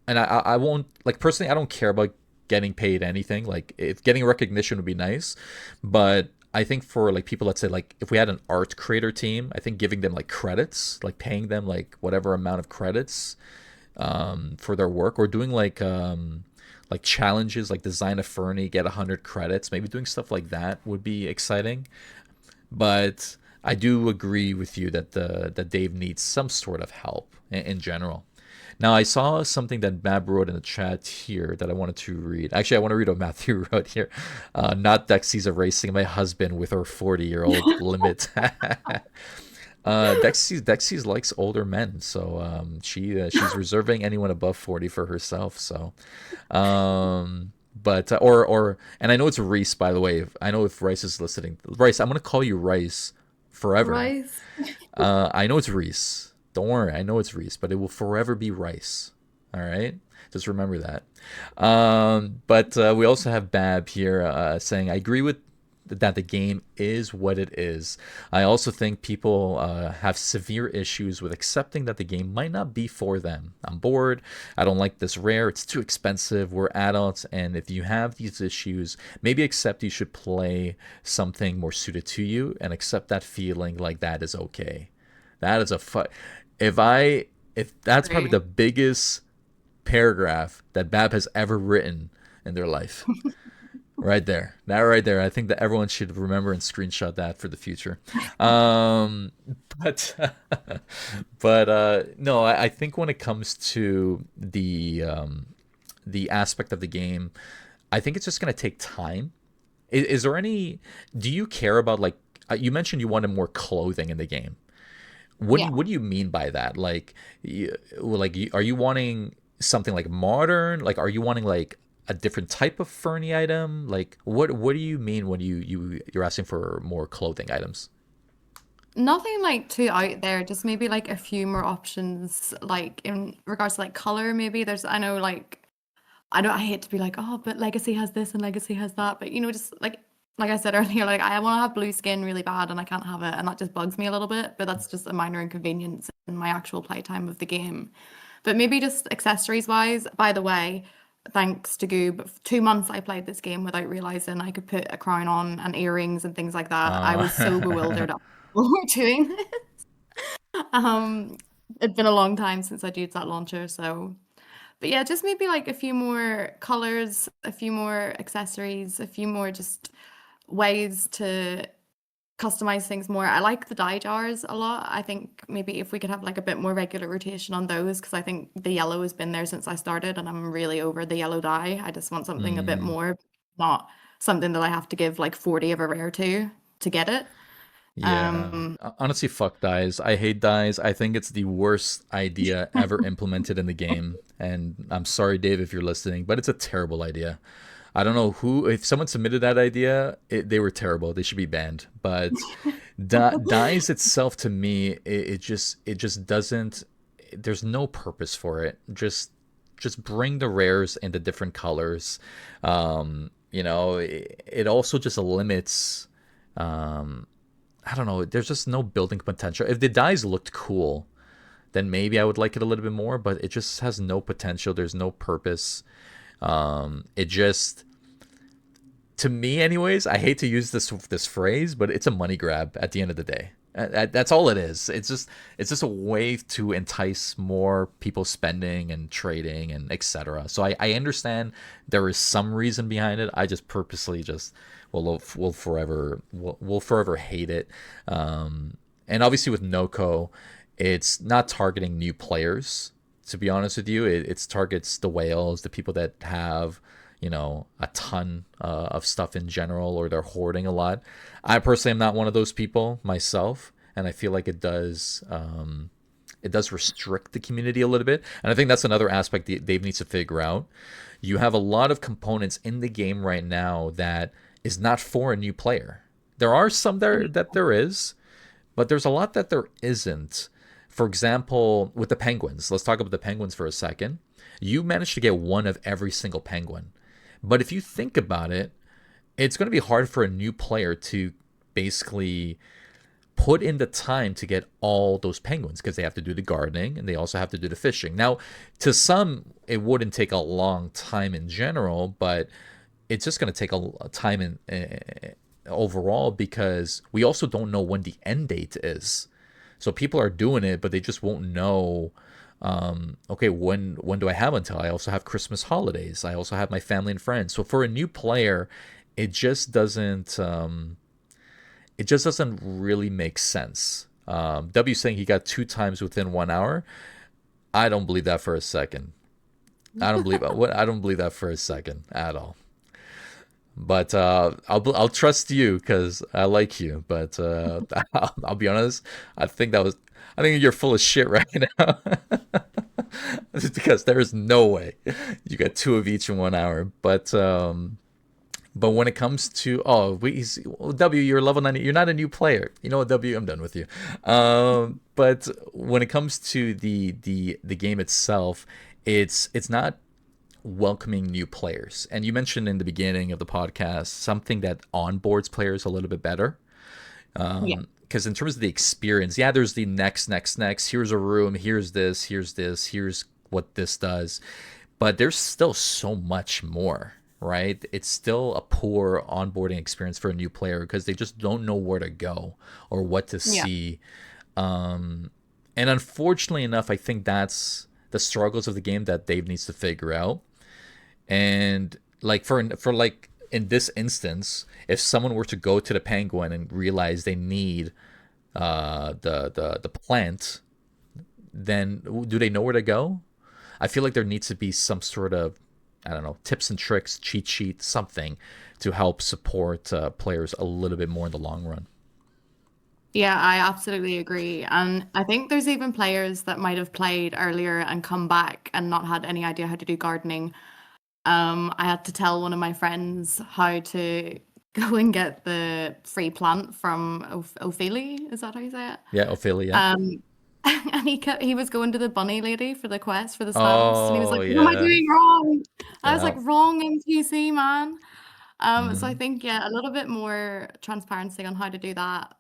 and I won't, like, personally, I don't care about getting paid anything. Like, if getting recognition would be nice, but I think for like people, let's say, like, if we had an art creator team, I think giving them like credits, like paying them like whatever amount of credits for their work, or doing like challenges, like design a Fernie, get 100 credits, maybe doing stuff like that would be exciting. But I do agree with you that that Dave needs some sort of help in general. Now, I saw something that Mab wrote in the chat here that I wanted to read. Actually, I want to read what Matthew wrote here. Not Dexies erasing my husband with her 40-year-old limit. Dexies likes older men, so she's reserving anyone above 40 for herself. So, but or and I know it's Reese, by the way. I know if Rice is listening, Rice, I'm gonna call you Rice forever. Rice. I know it's Reese. Don't worry, I know it's Reese, but it will forever be Rice. All right, just remember that. But we also have Bab here saying, "I agree with that the game is what it is. I also think people have severe issues with accepting that the game might not be for them. I'm bored. I don't like this rare. It's too expensive. We're adults, and if you have these issues, maybe accept you should play something more suited to you, and accept that feeling like that is okay." That is a if that's probably Agree. the biggest paragraph that Bab has ever written in their life. Right there. That right there. I think that everyone should remember and screenshot that for the future. Um, but no, I think when it comes to the aspect of the game, I think it's just gonna take time. Is there any? Do you care about, like, you mentioned you wanted more clothing in the game? Yeah. What do you mean by that? Like, are you wanting something like modern? Like, are you wanting like a different type of Fernie item? Like, what do you mean when you're asking for more clothing items? Nothing like too out there, just maybe like a few more options, like in regards to like color, maybe. I know like I hate to be like, oh, but Legacy has this and Legacy has that, but just like I said earlier, like I want to have blue skin really bad and I can't have it, and that just bugs me a little bit, but that's just a minor inconvenience in my actual playtime of the game. But maybe just accessories wise, by the way, thanks to Goob, 2 months I played this game without realizing I could put a crown on and earrings and things like that. I was so bewildered at what we're doing. Um, it's been a long time since I'd used that launcher, so but yeah, just maybe like a few more colors, a few more accessories, a few more just ways to customize things more. I like the dye jars a lot. I think maybe if we could have like a bit more regular rotation on those, because I think the yellow has been there since I started and I'm really over the yellow dye. I just want something a bit Mm, more, not something that I have to give like 40 of a rare to get it. yeah. Um, Honestly, fuck dyes. I hate dyes. I think it's the worst idea ever implemented in the game. And I'm sorry, Dave, if you're listening, but it's a terrible idea. I don't know who, if someone submitted that idea, they were terrible. They should be banned. But dyes itself, to me, it just doesn't. There's no purpose for it. Just bring the rares into different colors. It also just limits. I don't know. There's just no building potential. If the dyes looked cool, then maybe I would like it a little bit more. But it just has no potential. There's no purpose. It just, to me, anyways, I hate to use this phrase, but it's a money grab at the end of the day. That's all it is. It's just a way to entice more people spending and trading and etc. So I understand there is some reason behind it. I just purposely just will forever hate it. And obviously with Noko, it's not targeting new players. To be honest with you, it targets the whales, the people that have a ton of stuff in general, or they're hoarding a lot. I personally am not one of those people myself, and I feel like it does restrict the community a little bit. And I think that's another aspect Dave needs to figure out. You have a lot of components in the game right now that is not for a new player. There are some there that there is, but there's a lot that there isn't. For example, with the penguins, let's talk about the penguins for a second. You managed to get one of every single penguin. But if you think about it, it's going to be hard for a new player to basically put in the time to get all those penguins because they have to do the gardening and they also have to do the fishing. Now, to some, it wouldn't take a long time in general, but it's just going to take a time in overall because we also don't know when the end date is. So people are doing it, but they just won't know. Okay, when do I have until? I also have Christmas holidays. I also have my family and friends. So for a new player, it just doesn't. It just doesn't really make sense. W saying he got 2 times within 1 hour. I don't believe that for a second. I don't believe what I don't believe that for a second at all. But I'll trust you because I like you. But I'll be honest. I think you're full of shit right now. Because there is no way you got two of each in 1 hour. But when it comes to W, you're level 90. You're not a new player. You know what, W? I'm done with you. But when it comes to the game itself, it's not welcoming new players. And you mentioned in the beginning of the podcast something that onboards players a little bit better. Yeah. Because in terms of the experience, yeah, there's the next. Here's a room. Here's this. Here's what this does. But there's still so much more, right? It's still a poor onboarding experience for a new player because they just don't know where to go or what to Yeah. see. And unfortunately enough, I think that's the struggles of the game that Dave needs to figure out. And like for like in this instance, if someone were to go to the penguin and realize they need the plant, then do they know where to go? I feel like there needs to be some sort of, I don't know, tips and tricks, cheat sheet, something to help support players a little bit more in the long run. Yeah, I absolutely agree. And I think there's even players that might have played earlier and come back and not had any idea how to do gardening. I had to tell one of my friends how to go and get the free plant from Ophelia. Is that how you say it? Yeah, Ophelia. Um, and he was going to the bunny lady for the quest for the smells, and he was Oh like, "What am I yeah, doing wrong?" I was like, yeah. "Wrong NPC, man." So I Hmm. think, yeah, a little bit more transparency on how to do that.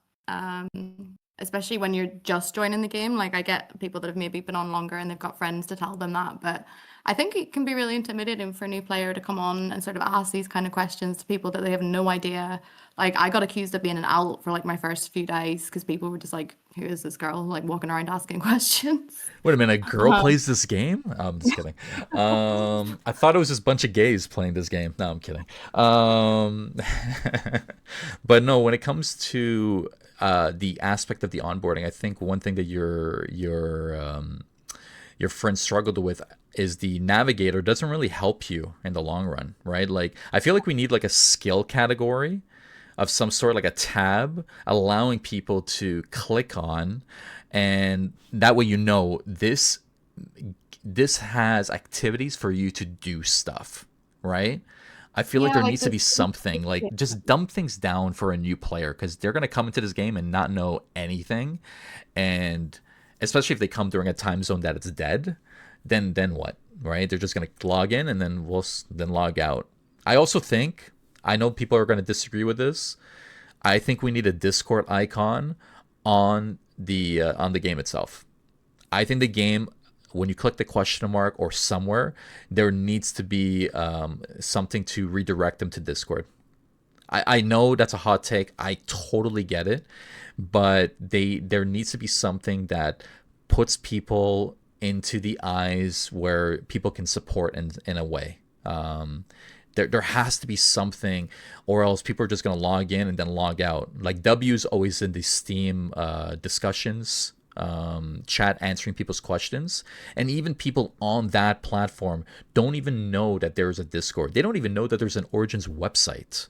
Especially when you're just joining the game. Like I get people that have maybe been on longer and they've got friends to tell them that, but I think it can be really intimidating for a new player to come on and sort of ask these kind of questions to people that they have no idea. Like I got accused of being an owl for like my first few days because people were just like, "Who is this girl?" Like walking around asking questions. Wait a minute, a girl Um, plays this game? I'm just kidding. I thought it was just a bunch of gays playing this game. No, I'm kidding. But no, when it comes to the aspect of the onboarding, I think one thing that your friend struggled with is the navigator doesn't really help you in the long run, right? Like I feel like we need like a skill category of some sort, like a tab, allowing people to click on, and that way you know this has activities for you to do stuff, right? I feel like yeah, there like needs to this. be something like just dumb things down for a new player because they're gonna come into this game and not know anything, and especially if they come during a time zone that it's dead, then what, right? They're just gonna log in and then then log out. I also think I know people are gonna disagree with this. I think we need a Discord icon on the game itself. I think the game, when you click the question mark or somewhere, there needs to be something to redirect them to Discord. I know that's a hot take. I totally get it, but there needs to be something that puts people into the eyes where people can support in a way. There has to be something, or else people are just gonna log in and then log out. Like W's always in the Steam discussions chat answering people's questions, and even people on that platform don't even know that there's a Discord. They don't even know that there's an Origins website,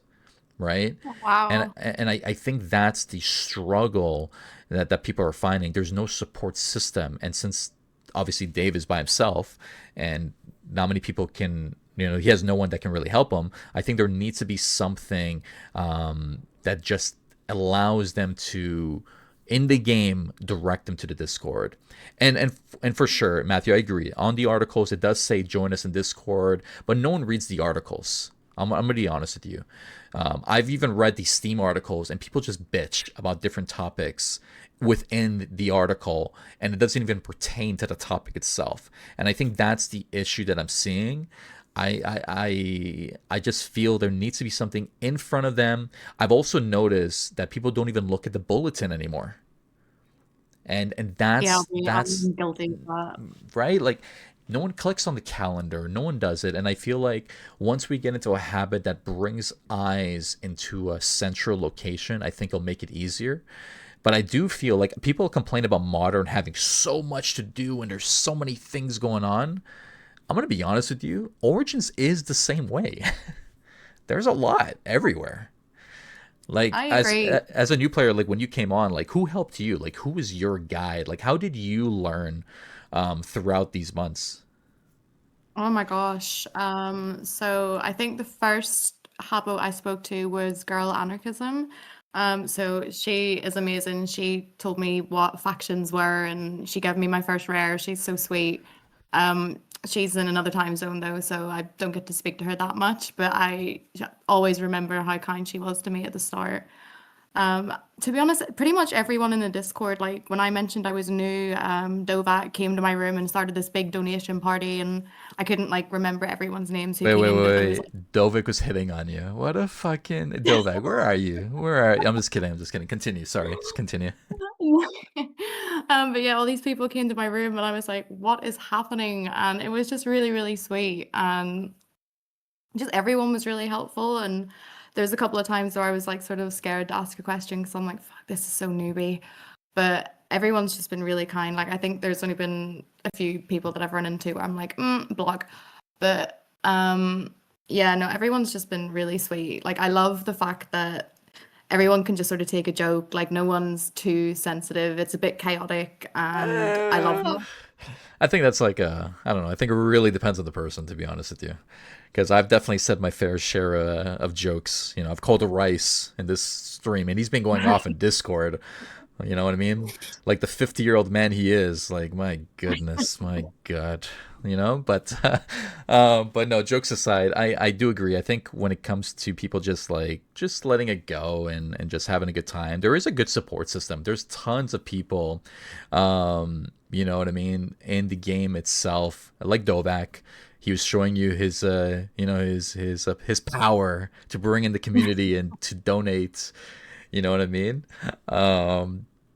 right? And Wow. I think that's the struggle that people are finding. There's no support system, and since obviously Dave is by himself, and not many people can, he has no one that can really help him. I think there needs to be something that just allows them to in the game direct them to the Discord. And for sure, Matthew, I agree. On the articles, it does say join us in Discord, but no one reads the articles. I'm gonna be honest with you. I've even read these Steam articles, and people just bitch about different topics within the article, and it doesn't even pertain to the topic itself. And I think that's the issue that I'm seeing. I just feel there needs to be something in front of them. I've also noticed that people don't even look at the bulletin anymore, and Yeah, that's I'm guilty of that. right. Like, no one clicks on the calendar, no one does it. And I feel like once we get into a habit that brings eyes into a central location, I think it'll make it easier. But I do feel like people complain about modern having so much to do and there's so many things going on. I'm gonna be honest with you, Origins is the same way. There's a lot everywhere. Like, I as agree. as a new player, like when you came on, like who helped you? Like, who was your guide? Like, how did you learn throughout these months? Oh my gosh. So I think the first Habbo I spoke to was Girl Anarchism. So she is amazing. She told me what factions were and she gave me my first rare. She's so sweet. She's in another time zone though, so I don't get to speak to her that much, but I always remember how kind she was to me at the start. To be honest, pretty much everyone in the Discord, like when I mentioned I was new, Dovat came to my room and started this big donation party, and I couldn't like remember everyone's names who Wait, wait, came, but there was wait. Dovik was hitting on you. What a fucking Dovik. Where are you? Where are you? I'm just kidding. I'm just kidding. Continue. Sorry. Just continue. like, but yeah, all these people came to my room, and I was like, "What is happening?" And it was just really, really sweet, and just everyone was really helpful. And there's a couple of times where I was like sort of scared to ask a question because I'm like, "Fuck, this is so newbie." But everyone's just been really kind. Like I think there's only been a few people that I've run into where I'm like, blog. But yeah, no, everyone's just been really sweet. Like I love the fact that everyone can just sort of take a joke. Like no one's too sensitive. It's a bit chaotic, and I love Uh, that. I think that's like I don't know. I think it really depends on the person, to be honest with you. Because I've definitely said my fair share of jokes. You know, I've called a Rice in this stream, and he's been going off in Discord. You know what I mean? Like the 50-year-old man he is. Like, my goodness, my God. You know, but no. Jokes aside, I do agree. I think when it comes to people just letting it go and just having a good time, there is a good support system. There's tons of people, you know what I mean, in the game itself. Like Dovak, he was showing you his you know his power to bring in the community and to donate. You know what I mean?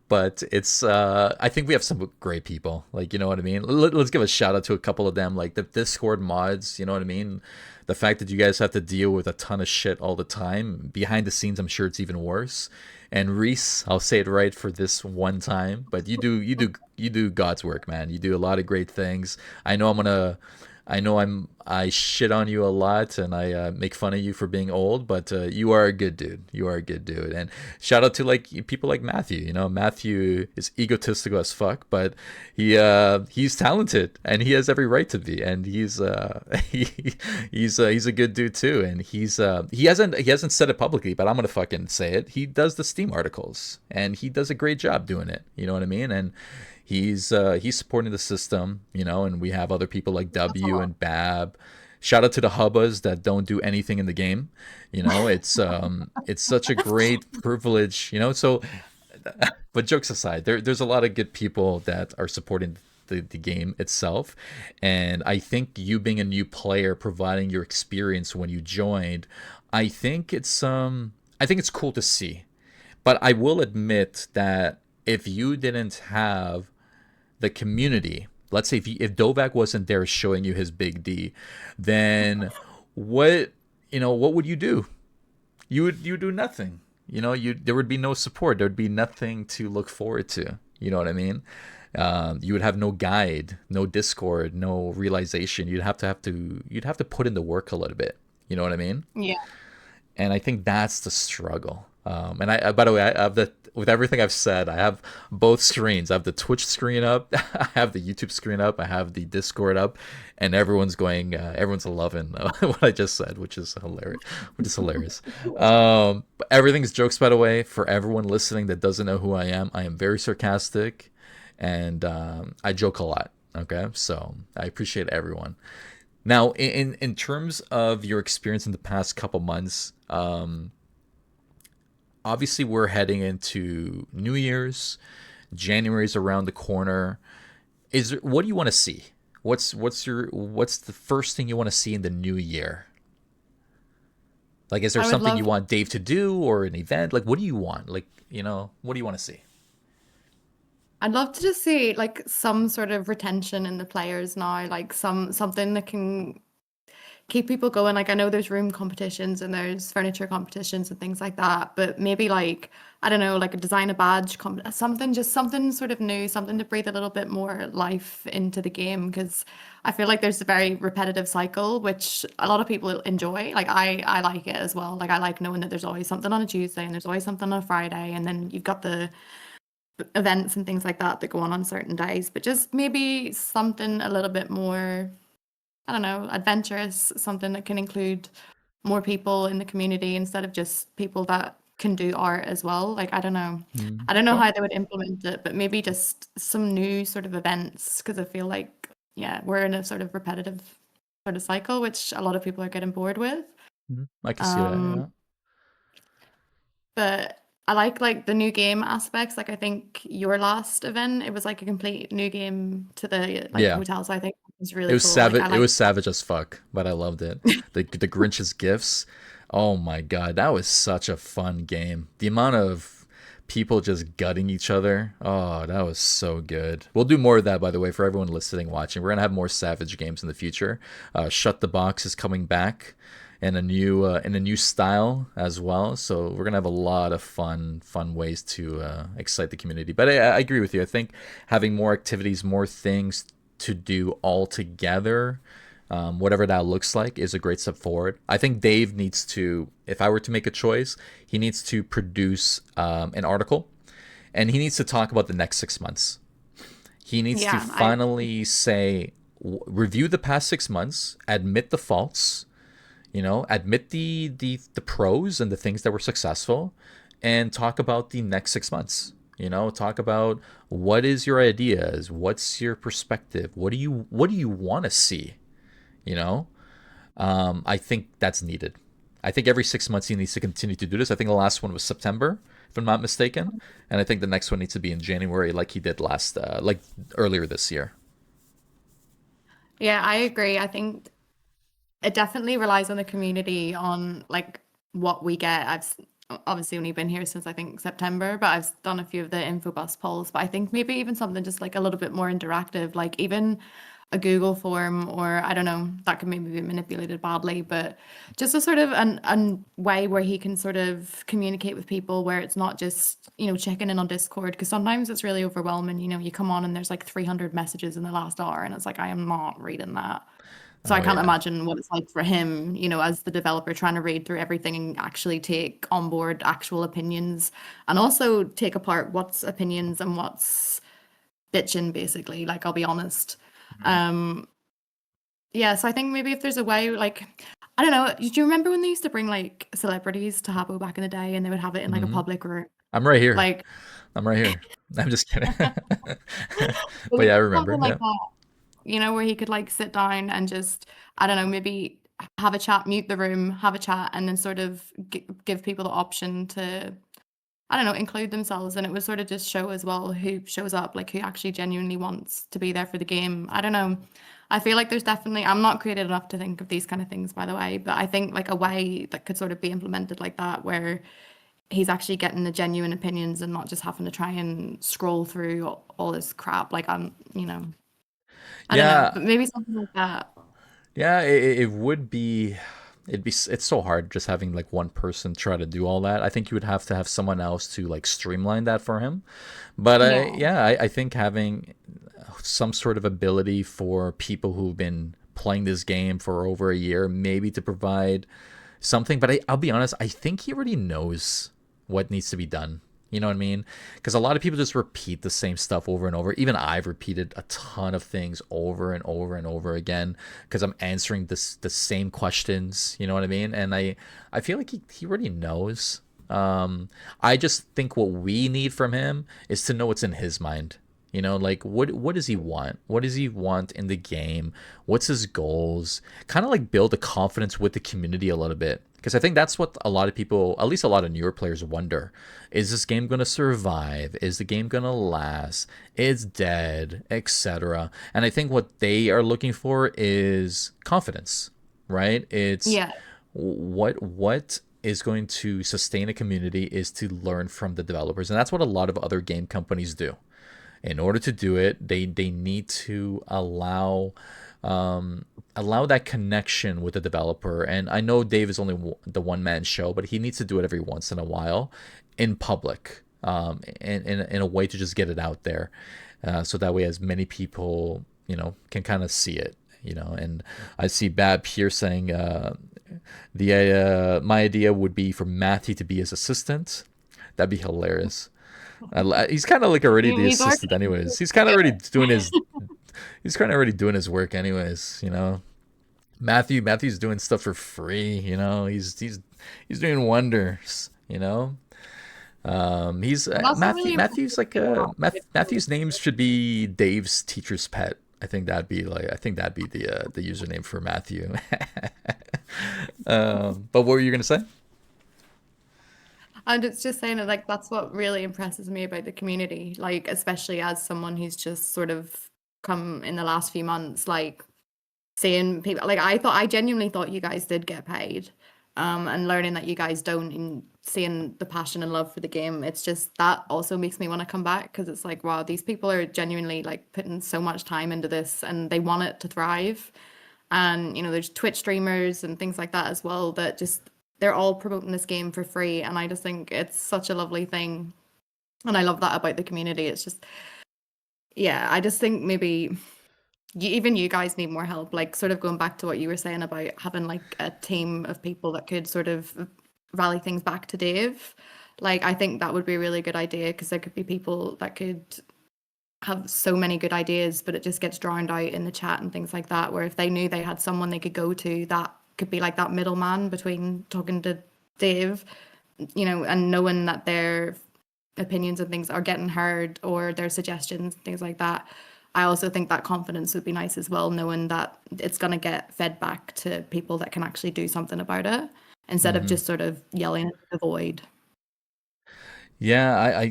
But it's I think we have some great people. Like, you know what I mean? Let's give a shout out to a couple of them, like the Discord mods. You know what I mean? The fact that you guys have to deal with a ton of shit all the time behind the scenes, I'm sure it's even worse. And Reese, I'll say it right for this one time, but you do God's work, man. You do a lot of great things. I know I'm gonna I shit on you a lot and I make fun of you for being old, but you are a good dude. You are a good dude. And shout out to like people like Matthew. You know, Matthew is egotistical as fuck, but he's talented and he has every right to be. And he's he's a good dude too. And he hasn't said it publicly, but I'm gonna fucking say it. He does the Steam articles and he does a great job doing it. You know what I mean? And he's supporting the system, you know, and we have other people like W and Bab. Shout out to the hubbas that don't do anything in the game. You know, it's such a great privilege, you know. So, but jokes aside, there's a lot of good people that are supporting the game itself, and I think you being a new player, providing your experience when you joined, I think it's cool to see. But I will admit that if you didn't have the community, let's say if Dovak wasn't there showing you his big D, then what what would you do? You would do nothing. You know, you there would be no support. There would be nothing to look forward to. You know what I mean? You would have no guide, no Discord, no realization. You'd have to put in the work a little bit. You know what I mean? Yeah. And I think that's the struggle. And by the way, I have the with everything I've said, I have both screens. I have the Twitch screen up, I have the YouTube screen up, I have the Discord up, and everyone's loving what I just said, which is hilarious. Which is hilarious. But everything's jokes, by the way, for everyone listening that doesn't know who I am. I am very sarcastic, and I joke a lot. Okay, so I appreciate everyone. Now, in terms of your experience in the past couple months, obviously we're heading into New Year's. January's around the corner. What do you want to see? What's the first thing you want to see in the new year? Like, is there I would something you love want Dave to do or an event? Like, what do you want? Like, what do you want to see? I'd love to just see like some sort of retention in the players now, like something that can keep people going. Like I know there's room competitions and there's furniture competitions and things like that, but maybe like I don't know, like a design a badge something, just something sort of new, something to breathe a little bit more life into the game because I feel like there's a very repetitive cycle which a lot of people enjoy. Like I like it as well. Like I like knowing that there's always something on a Tuesday and there's always something on a Friday and then you've got the events and things like that that go on certain days, but just maybe something a little bit more, I don't know, adventurous, something that can include more people in the community instead of just people that can do art as well. Like, I don't know. Mm. I don't know Okay. how they would implement it, but maybe just some new sort of events because I feel like, yeah, we're in a sort of repetitive sort of cycle, which a lot of people are getting bored with. I can see that. Um, Yeah. but I like the new game aspects. Like I think your last event, it was like a complete new game to the like Yeah. hotel. So I think it was It really was cool. Like savage. I It like was savage as fuck, but I loved it. The Grinch's gifts. Oh my god, that was such a fun game. The amount of people just gutting each other. Oh, that was so good. We'll do more of that, by the way, for everyone listening, watching. We're gonna have more savage games in the future. Shut the Box is coming back in a new style as well. So we're gonna have a lot of fun ways to excite the community. But I agree with you. I think having more activities, more things to do all together, whatever that looks like, is a great step forward. I think Dave needs to, if I were to make a choice, he needs to produce an article and he needs to talk about the next 6 months. He needs to yeah, I finally say, review the past 6 months, admit the faults, admit the pros and the things that were successful, and talk about the next 6 months. Talk about what is your ideas, what's your perspective, what do you want to see. You know, I think that's needed. I think every 6 months he needs to continue to do this. I think the last one was September, if I'm not mistaken, and I think the next one needs to be in January, like he did like earlier this year. yeah, I agree. I think it definitely relies on the community on like what we get. Obviously only been here since I think September, but I've done a few of the Infobus polls. But I think maybe even something just like a little bit more interactive, like even a Google form, or I don't know, that could maybe be manipulated badly, but just a sort of an way where he can sort of communicate with people where it's not just, checking in on Discord, because sometimes it's really overwhelming. You come on and there's like 300 messages in the last hour, and it's like, I am not reading that. So I Oh can't yeah. imagine what it's like for him, as the developer trying to read through everything and actually take on board actual opinions and also take apart what's opinions and what's bitching, basically. Like, I'll be honest. Mhm. Um, yeah, so I think maybe if there's a way, like, I don't know, do you remember when they used to bring like celebrities to Habbo back in the day and they would have it in like a Mhm. public room? I'm right here. Like, I'm right here. I'm just kidding. well, But they yeah, I did remember. something like Yeah. that, where he could like sit down and just, I don't know, maybe have a chat, mute the room, have a chat, and then sort of give people the option to, I don't know, include themselves. And it would sort of just show as well who shows up, like who actually genuinely wants to be there for the game. I don't know. I feel like there's definitely, I'm not creative enough to think of these kind of things, by the way, but I think like a way that could sort of be implemented like that, where he's actually getting the genuine opinions and not just having to try and scroll through all this crap. Like, I don't know, Yeah. but maybe something like that. Yeah, it would be. It's so hard just having like one person try to do all that. I think you would have to have someone else to like streamline that for him. But Yeah. yeah, I think having some sort of ability for people who've been playing this game for over a year, maybe to provide something. But I'll be honest, I think he already knows what needs to be done. You know what I mean? Because a lot of people just repeat the same stuff over and over. Even I've repeated a ton of things over and over and over again because I'm answering the same questions. You know what I mean? And I feel like he already knows. I just think what we need from him is to know what's in his mind. You know, like what does he want? What does he want in the game? What's his goals? Kind of like build a confidence with the community a little bit. Because I think that's what a lot of people, at least a lot of newer players, wonder. Is this game going to survive? Is the game going to last? It's dead, etc. And I think what they are looking for is confidence, right? It's Yeah. what is going to sustain a community is to learn from the developers. And that's what a lot of other game companies do. In order to do it, they need to allow that connection with the developer. And I know Dave is only the one man show, but he needs to do it every once in a while in public, in a way to just get it out there, so that way as many people can kind of see it. And I see Bab here saying the my idea would be for Matthew to be his assistant. That'd be hilarious. He's kind of like already the He's assistant, already anyways. He's kind of already doing his work, anyways. Matthew's doing stuff for free. He's doing wonders. He's that's a really important Matthew's like Matthew's name should be Dave's teacher's pet. I think that'd be the username for Matthew. But what were you gonna say? And it's just saying that like that's what really impresses me about the community, like especially as someone who's just sort of come in the last few months, like seeing people like I genuinely thought you guys did get paid. And learning that you guys don't and seeing the passion and love for the game, it's just that also makes me want to come back because it's like, wow, these people are genuinely like putting so much time into this and they want it to thrive. And there's Twitch streamers and things like that as well that just they're all promoting this game for free, and I just think it's such a lovely thing, and I love that about the community. It's just, yeah, I just think maybe even you guys need more help, like sort of going back to what you were saying about having like a team of people that could sort of rally things back to Dave. Like I think that would be a really good idea because there could be people that could have so many good ideas, but it just gets drowned out in the chat and things like that. Where if they knew they had someone they could go to that could be like that middleman between talking to Dave, and knowing that their opinions and things are getting heard or their suggestions, things like that. I also think that confidence would be nice as well, knowing that it's going to get fed back to people that can actually do something about it instead of Hmm. just sort of yelling at the void. Yeah,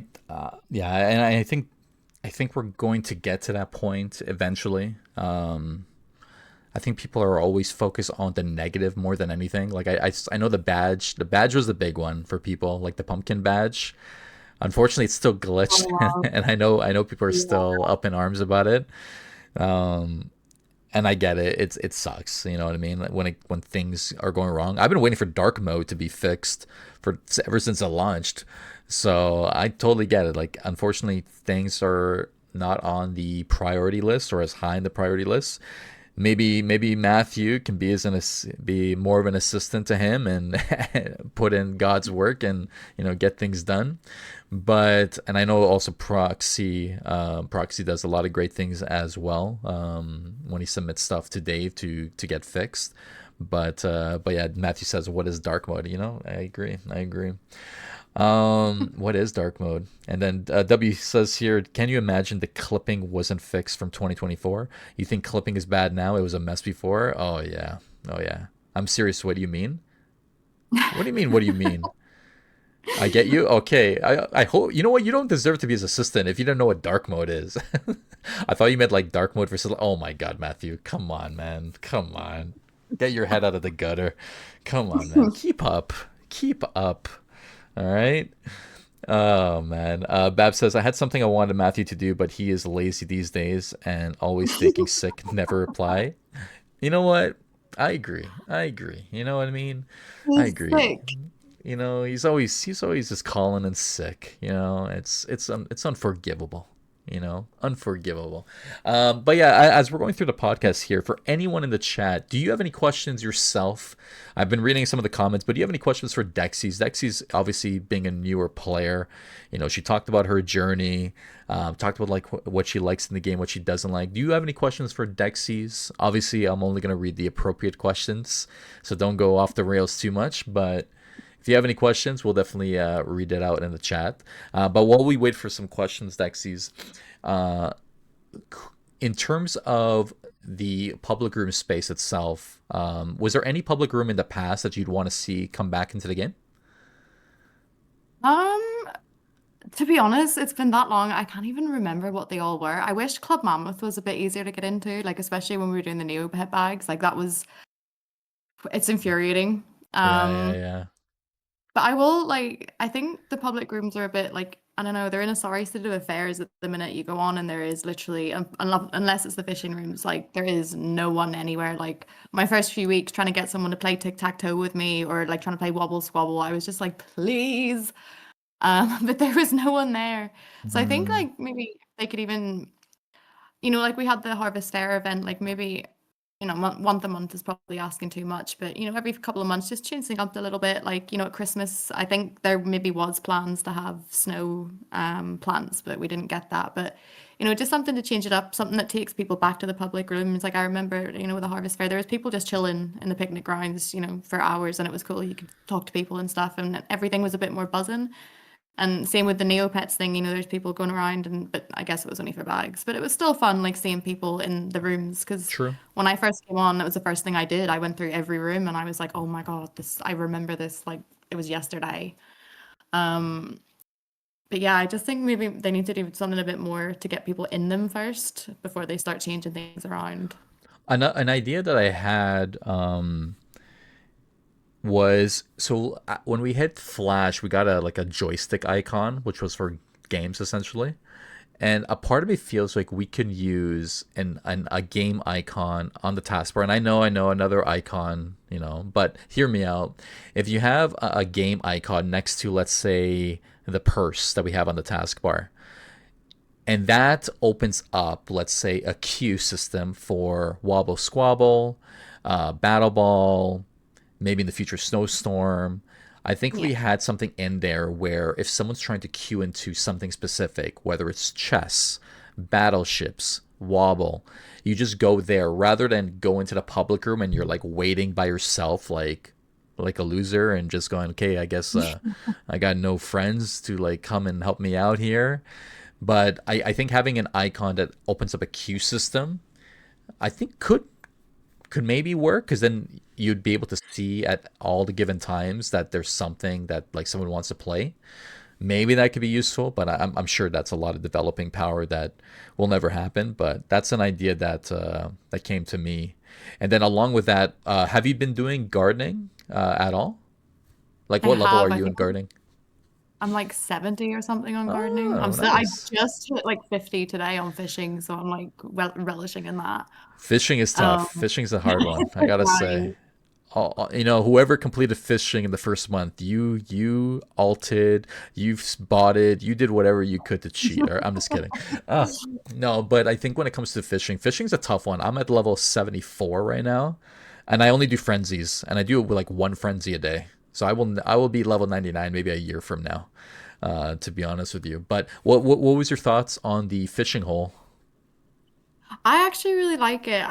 yeah, and I think we're going to get to that point eventually. I think people are always focused on the negative more than anything. Like I know the badge was the big one for people, like the pumpkin badge. Unfortunately, it's still glitched, Oh, wow. and I know people are Yeah. still up in arms about it. Um, and I get it. It sucks. You know what I mean? Like when things are going wrong. I've been waiting for dark mode to be fixed for ever since it launched. So I totally get it. Like unfortunately, things are not on the priority list or as high in the priority list. Maybe Matthew can be more of an assistant to him and put in God's work and get things done. And I know also Proxy does a lot of great things as well, when he submits stuff to Dave to get fixed. But yeah, Matthew says, what is dark mode? I agree. What is dark mode? And then W says here, can you imagine the clipping wasn't fixed from 2024? You think clipping is bad now? It was a mess before. Oh yeah, oh yeah. I'm serious. What do you mean? What do you mean? What do you mean? I get you. Okay. I hope you know what, you don't deserve to be his assistant if you don't know what dark mode is. I thought you meant like dark mode versus. Oh my God, Matthew, come on, man, come on, get your head out of the gutter. Come on, man, keep up, keep up. All right. Oh man. Bab says I had something I wanted Matthew to do, but he is lazy these days and always faking sick. Never reply. You know what? I agree. I agree. You know what I mean? I He's agree. sick. He's always just calling in sick. It's unforgivable. Unforgivable. But yeah, as we're going through the podcast here, for anyone in the chat, do you have any questions yourself? I've been reading some of the comments, but do you have any questions for Dexies? Dexies, obviously being a newer player, she talked about her journey, talked about like what she likes in the game, what she doesn't like. Do you have any questions for Dexies? Obviously, I'm only going to read the appropriate questions, so don't go off the rails too much. But If you have any questions, we'll definitely read it out in the chat. But while we wait for some questions, Dexies, uh, in terms of the public room space itself, was there any public room in the past that you'd want to see come back into the game? Um, to be honest, it's been that long, I can't even remember what they all were. I wish Club Mammoth was a bit easier to get into, like especially when we were doing the Neopet bags. Like that was, it's infuriating. Yeah, yeah, Um, yeah. but I will like, I think the public rooms are a bit like, I don't know, they're in a sorry state of affairs at the minute you go on, and there is literally, unless it's the fishing rooms, like there is no one anywhere. Like my first few weeks trying to get someone to play tic-tac-toe with me or like trying to play wobble squabble, I was just like, please. But there was no one there. So I think Hmm. like maybe they could even, like we had the Harvest Fair event, like maybe, once a month is probably asking too much, but every couple of months, just changing up a little bit. Like, at Christmas, I think there maybe was plans to have snow plants, but we didn't get that. But, just something to change it up, something that takes people back to the public rooms. Like I remember, with the Harvest Fair, there was people just chilling in the picnic grounds, for hours, and it was cool. You could talk to people and stuff, and everything was a bit more buzzing. And same with the Neopets thing, there's people going around, but I guess it was only for bags. But it was still fun, like seeing people in the rooms. Because True. when I first came on, that was the first thing I did. I went through every room and I was like, oh my God, I remember this like it was yesterday. Um, but yeah, I just think maybe they need to do something a bit more to get people in them first before they start changing things around. An idea that I had was so when we hit Flash, we got a like a joystick icon, which was for games essentially. And a part of me feels like we can use a game icon on the taskbar. And I know another icon, but hear me out. If you have a game icon next to, let's say, the purse that we have on the taskbar, and that opens up, let's say, a queue system for Wobble Squabble, Battle Ball, maybe in the future Snowstorm. I think if Yeah. we had something in there where if someone's trying to queue into something specific, whether it's chess, battleships, wobble, you just go there rather than go into the public room and you're like waiting by yourself like a loser and just going, okay, I guess I got no friends to like come and help me out here. But I think having an icon that opens up a queue system, I think could maybe work because then you'd be able to see at all the given times that there's something that like someone wants to play. Maybe that could be useful, but I'm sure that's a lot of developing power that will never happen. But that's an idea that came to me. And then along with that, have you been doing gardening at all? Like, I what level are have. I you in think gardening? I'm like 70 or something on gardening. Oh, I nice. just hit like 50 today on fishing, so I'm like relishing in that. Fishing is tough. Um, Fishing's a hard one, I it's gotta say. right. Whoever completed fishing in the first month, you alted, you've spotted, you did whatever you could to cheat. Or I'm just kidding. Uh, no, but I think when it comes to fishing, fishing's a tough one. I'm at level 74 right now, and I only do frenzies, and I do like one frenzy a day. So I will be level 99 maybe a year from now, to be honest with you. But what was your thoughts on the fishing hole? I actually really like it.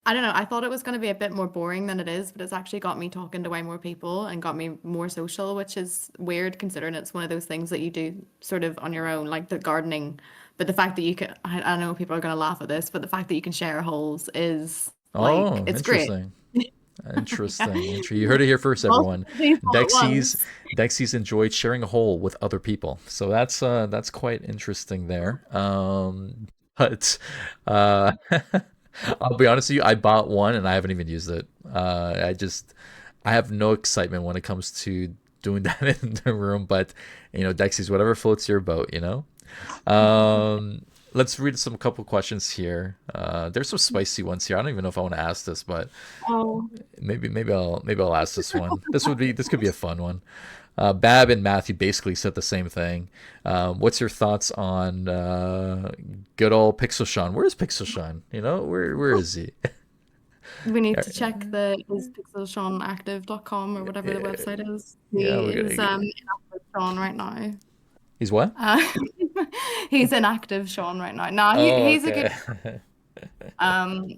I don't know, I thought it was going to be a bit more boring than it is, but it's actually got me talking to way more people and got me more social, which is weird considering it's one of those things that you do sort of on your own, like the gardening. But the fact that you can, I know people are going to laugh at this, but the fact that you can share holes is like, Oh, it's great. interesting. Yeah. Interesting. You heard it here first, everyone. Multiple people at Dexies once. Dexies enjoyed sharing a hole with other people. So that's quite interesting there. But uh I'll be honest with you, I bought one and I haven't even used it. I have no excitement when it comes to doing that in the room, but Dexies, whatever floats your boat. Let's read some couple questions here. There's some spicy ones here. I don't even know if I want to ask this, but Oh, maybe I'll ask this one. This could be a fun one. Bab and Matthew basically said the same thing. What's your thoughts on good old Pixel Sean? Where's Pixel Sean? Where is he? we need to check the is pixelshonactive.com or whatever the website is. Yeah, He we're gonna is get. inactive Sean right now. He's what? Uh, he's inactive Sean right now. No, Oh, he's a good okay.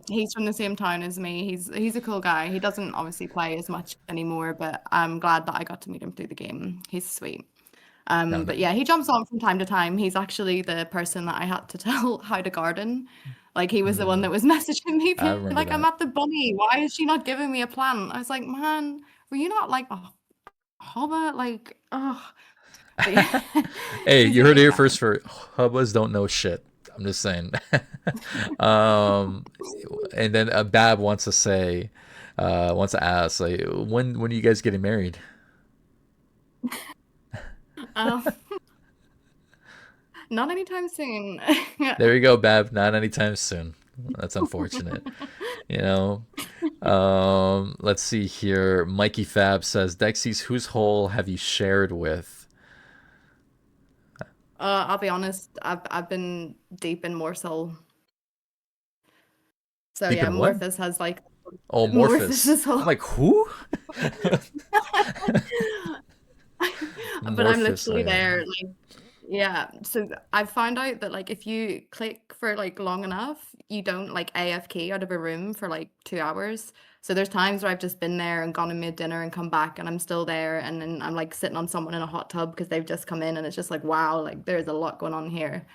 He's from the same town as me. He's a cool guy. He doesn't obviously play as much anymore, but I'm glad that I got to meet him through the game. He's sweet. No, no, But yeah, he jumps on from time to time. He's actually the person that I had to tell how to garden. Like he was the one mm, that was messaging me, I being remember like, "I'm that. at the bunny. Why is she not giving me a plant?" I was like, "Man, were you not like a hobbit?" Like, oh, but yeah, Hey, he's you a heard it good here guy. first. For Hubbas don't know shit. I'm just saying. um, and then Bab wants to say, wants to ask, like, when are you guys getting married? Um, not anytime soon. There you go, Bab. Not anytime soon. That's unfortunate. You know. Let's see here. Mikey Fab says, Dexies, whose hole have you shared with? I'll be honest, I've been deep in Morsel. So Deep yeah, in what? Morphus has like Oh, Morphus Morphus. is whole. I'm like, who? But I'm Morphus. literally Okay. there, like, yeah. So I found out that like if you click for like long enough, you don't like AFK out of a room for like 2 hours. So there's times where I've just been there and gone and made dinner and come back and I'm still there and then I'm like sitting on someone in a hot tub because they've just come in and it's just like wow, like there's a lot going on here.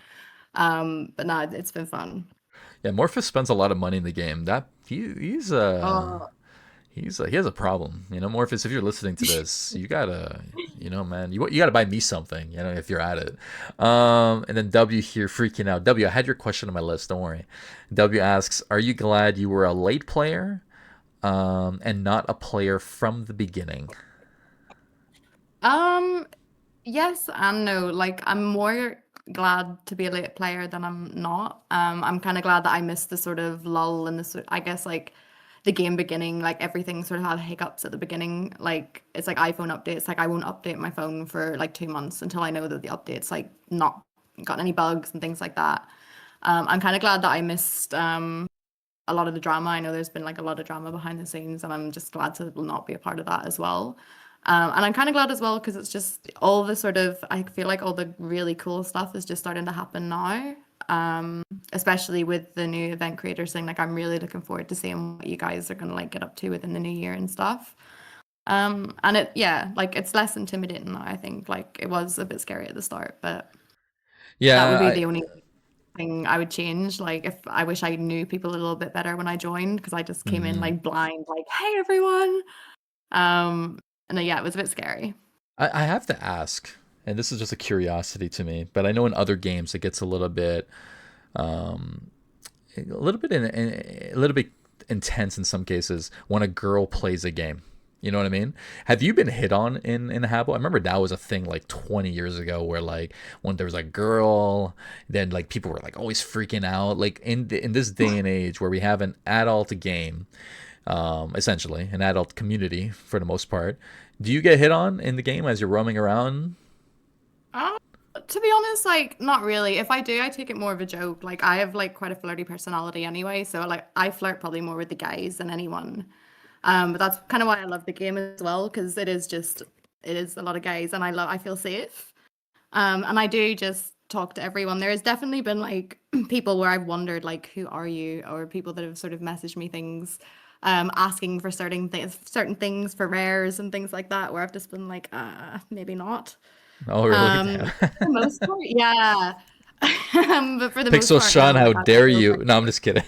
But no, it's been fun. Yeah, Morphus spends a lot of money in the game. That Oh, he has a problem. You know, Morpheus, if you're listening to this, you gotta, you know, man, you gotta buy me something. You know, if you're at it. And then W here freaking out. W, I had your question on my list. Don't worry. W asks, "Are you glad you were a late player, and not a player from the beginning?" um, yes and no. Like I'm more glad to be a late player than I'm not. I'm kind of glad that I missed the sort of lull and the sort I guess like the game beginning, like everything sort of had hiccups at the beginning. Like it's like iPhone updates. Like I won't update my phone for like 2 months until I know that the update's like not got any bugs and things like that. I'm kind of glad that I missed a lot of the drama. I know there's been like a lot of drama behind the scenes, and I'm just glad to not be a part of that as well. And I'm kind of glad as well because it's just all the sort of, I feel like all the really cool stuff is just starting to happen now. Especially with the new event creators thing. Like I'm really looking forward to seeing what you guys are gonna like get up to within the new year and stuff. And it, yeah, like it's less intimidating now, I think. Like it was a bit scary at the start, but that would Yeah, be the only thing I would change. Like if I wish I knew people a little bit better when I joined because I just came in mhm. like blind, like, hey everyone. Um, and then yeah, it was a bit scary. I have to ask, and this is just a curiosity to me, but I know in other games it gets um, a little bit intense in some cases when a girl plays a game. You know what I mean? Have you been hit on in Habbo? I remember that was a thing like 20 years ago, where like when there was a girl, then like people were like always freaking out. Like in this day and age where we have an adult game, essentially an adult community for the most part, do you get hit on in the game as you're roaming around? Uh, to be honest, like not really. If I do, I take it more of a joke. Like I have like quite a flirty personality anyway, so like I flirt probably more with the guys than anyone. But that's kind of why I love the game as well, because it is a lot of guys and I feel safe. And I do just talk to everyone. There has definitely been like people where I've wondered like, who are you? Or people that have sort of messaged me things, asking for certain things for rares and things like that, where I've just been like, maybe not. Oh, really? Damn. For the most part, yeah. But for the most Pixel part, Sean, no. how Like I dare feel you? very No, I'm safe. just kidding.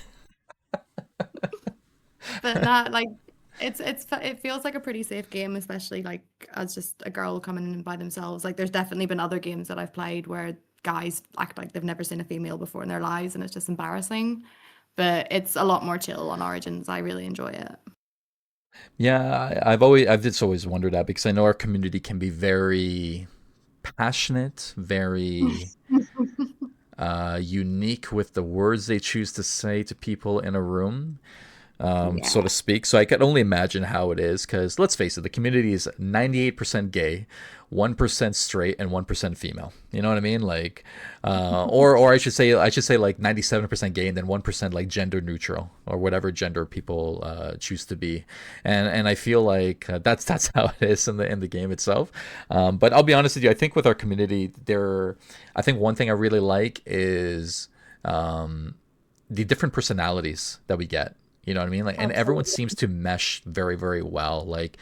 But not like it feels like a pretty safe game, especially like as just a girl coming in by themselves. Like there's definitely been other games that I've played where guys act like they've never seen a female before in their lives, and it's just embarrassing. But it's a lot more chill on Origins. I really enjoy it. Yeah, I've just always wondered that because I know our community can be very passionate, very unique with the words they choose to say to people in a room, so Yeah. to speak. So I can only imagine how it is because let's face it, the community is 98% gay, 1% straight, and 1% female. You know what I mean? Like, or I should say like 97% gay and then 1% like gender neutral or whatever gender people choose to be. And I feel like that's how it is in the game itself. But I'll be honest with you, I think with our community, I think one thing I really like is the different personalities that we get. You know what I mean? Like, and everyone Absolutely. seems to mesh very, very well. Like,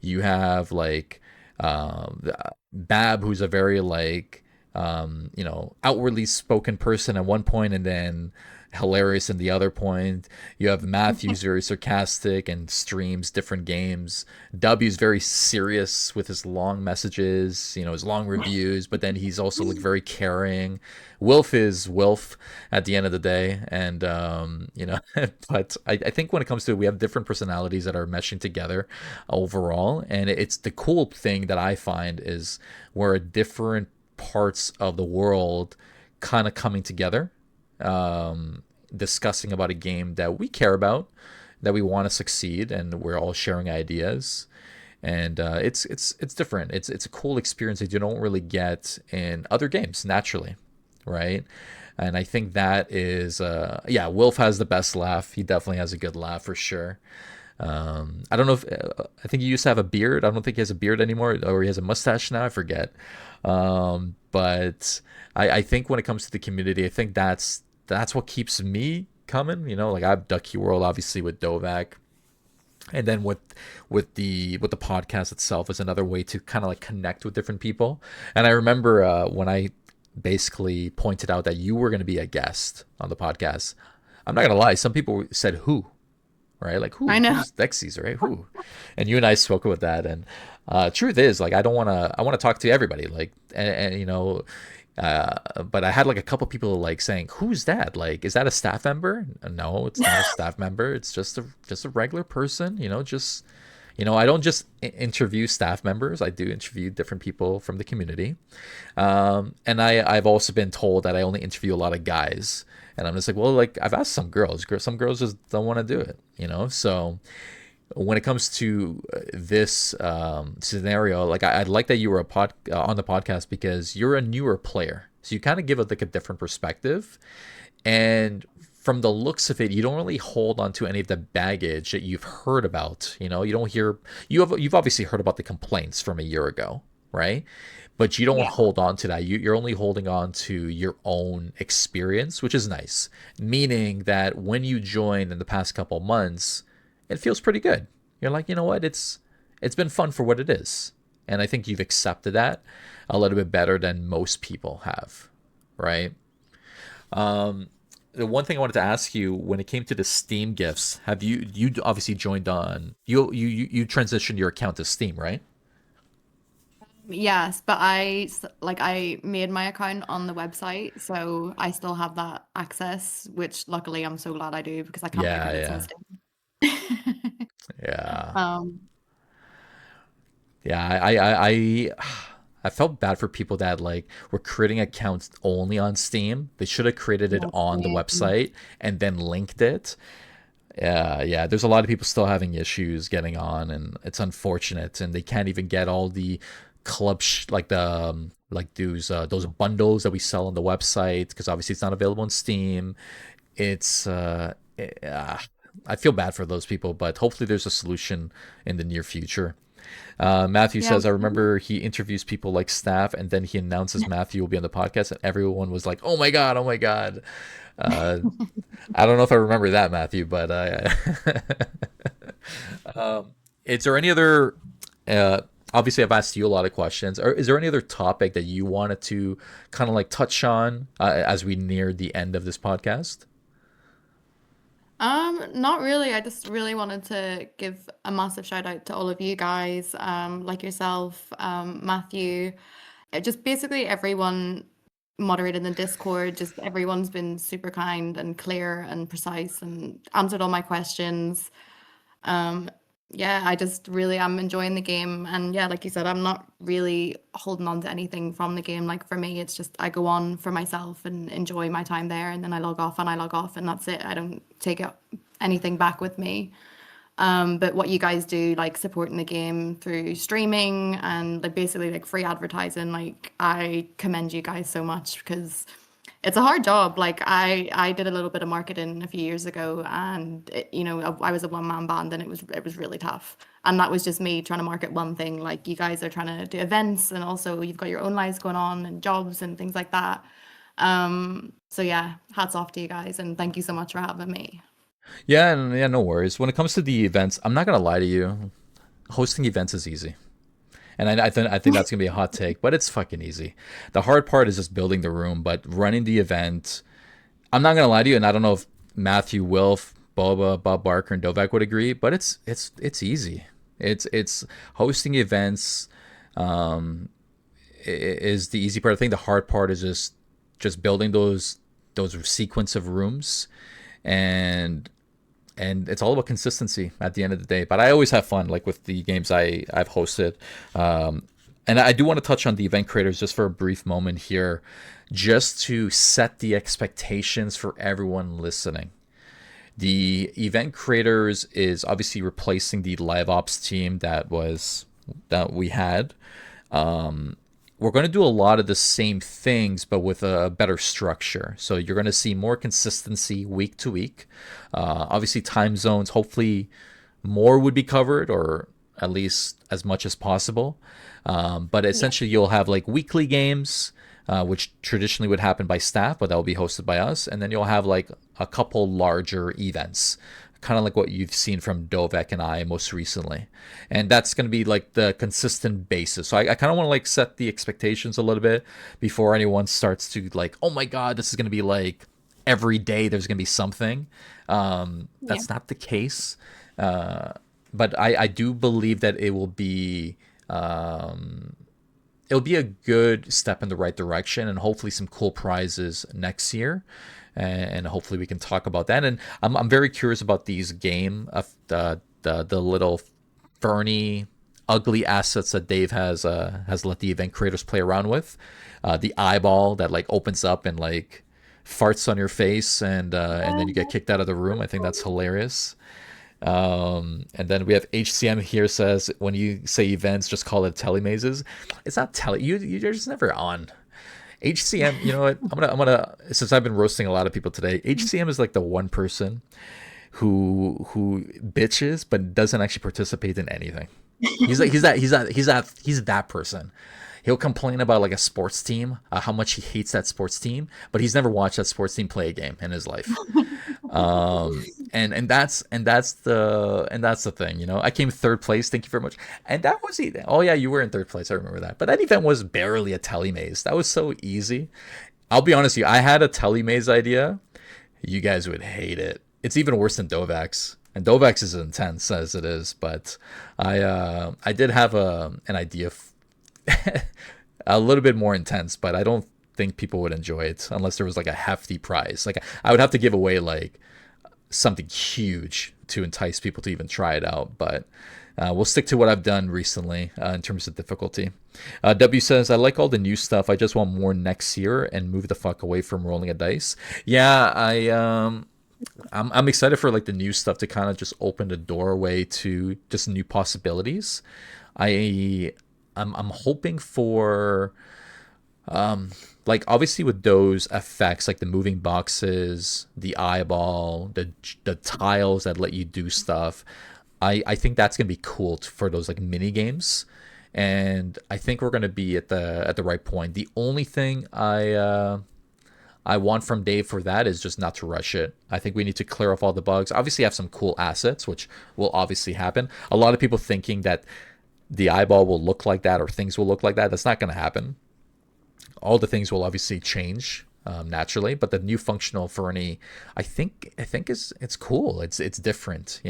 you have like Bab, who's a very like outwardly spoken person at one point, and then hilarious in the other point. You have Matthew's very sarcastic and streams different games. W's very serious with his long messages, his long reviews, but then he's also like very caring. Wilf is Wilf at the end of the day, and but I think when it comes to it, we have different personalities that are meshing together overall, and it's the cool thing that I find is we're at different parts of the world kind of coming together, discussing about a game that we care about, that we want to succeed, and we're all sharing ideas. And it's different. It's a cool experience that you don't really get in other games naturally, right? And I think that is yeah. Wilf has the best laugh. He definitely has a good laugh for sure. I don't know if I think he used to have a beard. I don't think he has a beard anymore, or he has a mustache now. I forget. But I think when it comes to the community, I think that's what keeps me coming. Like I have Ducky World, obviously with Dovak, and then with the podcast itself is another way to kind of like connect with different people. And I remember when I basically pointed out that you were going to be a guest on the podcast. I'm not gonna lie, some people said who, right? Like I know. who's Dexies, right? Who? And you and I spoke about that. And truth is, like, I want to talk to everybody, like, and but I had like a couple people like saying, "Who's that? Like, is that a staff member?" No, it's not a staff member. It's just a regular person. Just I don't just interview staff members. I do interview different people from the community, and I've also been told that I only interview a lot of guys, and I'm just like, well, like I've asked some girls. Some girls just don't want to do it. So when it comes to this scenario, like I'd like that you were on the podcast because you're a newer player, so you kind of give it like a different perspective, and from the looks of it, you don't really hold on to any of the baggage that you've heard about. You don't hear you've obviously heard about the complaints from a year ago, right? But you don't Yeah. hold on to that. You're only holding on to your own experience, which is nice. Meaning that when you joined in the past couple months, it feels pretty good. You're like, you know what? It's been fun for what it is, and I think you've accepted that a little bit better than most people have, right? The one thing I wanted to ask you when it came to the Steam gifts, have you obviously joined on you transitioned your account to Steam, right? Yes, but I made my account on the website, so I still have that access, which luckily I'm so glad I do because I can't make Yeah, credits on yeah, Steam. yeah, Um, yeah. I felt bad for people that like were creating accounts only on Steam. They should have created it yeah, on the same. website and then linked it. Yeah, yeah. There's a lot of people still having issues getting on, and it's unfortunate. And they can't even get all the like the like those bundles that we sell on the website because obviously it's not available on Steam. It's I feel bad for those people, but hopefully there's a solution in the near future. Matthew Yeah. says, I remember he interviews people like staff, and then he announces Matthew will be on the podcast, and everyone was like, "Oh my god, oh my god." Uh, I don't know if I remember that, Matthew, but is there any other? Uh, Obviously, I've asked you a lot of questions. Or is there any other topic that you wanted to kind of like touch on as we near the end of this podcast? Not really. I just really wanted to give a massive shout out to all of you guys, like yourself, Matthew, just basically everyone moderated in the Discord. Just everyone's been super kind and clear and precise and answered all my questions. Um, yeah, I just really am enjoying the game. And yeah, like you said, I'm not really holding on to anything from the game. Like for me, it's just I go on for myself and enjoy my time there, and then I log off and I log off, and that's it. I don't take anything back with me. But what you guys do, like supporting the game through streaming and like basically like free advertising, like I commend you guys so much because it's a hard job. Like I did a little bit of marketing a few years ago, and I was a one man band, and it was really tough. And that was just me trying to market one thing. Like you guys are trying to do events, and also you've got your own lives going on and jobs and things like that. So yeah, hats off to you guys, and thank you so much for having me. Yeah, and yeah, no worries. When it comes to the events, I'm not gonna lie to you. Hosting events is easy. And I think that's gonna be a hot take, but it's fucking easy. The hard part is just building the room, but running the event, I'm not gonna lie to you, and I don't know if Matthew, Wilf, Boba, Bob Barker, and Dovak would agree, but it's easy. It's hosting events is the easy part. I think the hard part is just building those sequence of rooms, and it's all about consistency at the end of the day. But I always have fun, like with the games I've hosted. And I do want to touch on the event creators just for a brief moment here, just to set the expectations for everyone listening. The event creators is obviously replacing the live ops team that we had. We're going to do a lot of the same things, but with a better structure. So you're going to see more consistency week to week. Obviously, time zones, hopefully, more would be covered, or at least as much as possible. But Yeah. essentially, you'll have like weekly games, which traditionally would happen by staff, but that will be hosted by us. And then you'll have like a couple larger events, kind of like what you've seen from Dovek and I most recently. And that's going to be like the consistent basis. So I kind of want to like set the expectations a little bit before anyone starts to like, oh my God, this is going to be like every day there's going to be something. Yeah. That's not the case. But I do believe that it'll be a good step in the right direction, and hopefully some cool prizes next year. And hopefully we can talk about that. And I'm very curious about these game of the little ferny ugly assets that Dave has let the event creators play around with. The eyeball that like opens up and like farts on your face, and then you get kicked out of the room. I think that's hilarious. And then we have HCM here says, when you say events, just call it telemazes. It's not you're just never on. HCM, you know what? I'm gonna since I've been roasting a lot of people today, HCM is like the one person who bitches but doesn't actually participate in anything. He's that person. He'll complain about like a sports team, how much he hates that sports team, but he's never watched that sports team play a game in his life. And that's the thing, I came third place, thank you very much. And that was oh yeah, you were in third place, I remember that. But that event was barely a telemaze. That was so easy. I'll be honest with you, I had a telemaze idea. You guys would hate it. It's even worse than Dovax, and Dovax is intense as it is. But I did have an idea a little bit more intense, but I don't think people would enjoy it unless there was like a hefty prize. Like I would have to give away like something huge to entice people to even try it out. But we'll stick to what I've done recently in terms of difficulty. W says, I like all the new stuff. I just want more next year and move the fuck away from rolling a dice. Yeah, I'm excited for like the new stuff to kind of just open the doorway to just new possibilities. I I'm hoping for like obviously with those effects like the moving boxes, the eyeball, the tiles that let you do stuff. I think that's gonna be cool for those like mini games, and I think we're gonna be at the right point. The only thing I want from Dave for that is just not to rush it. I think we need to clear off all the bugs. Obviously, have some cool assets, which will obviously happen. A lot of people thinking that the eyeball will look like that or things will look like that. That's not going to happen. All the things will obviously change naturally, but the new functional Fernie, I think is it's cool. It's different.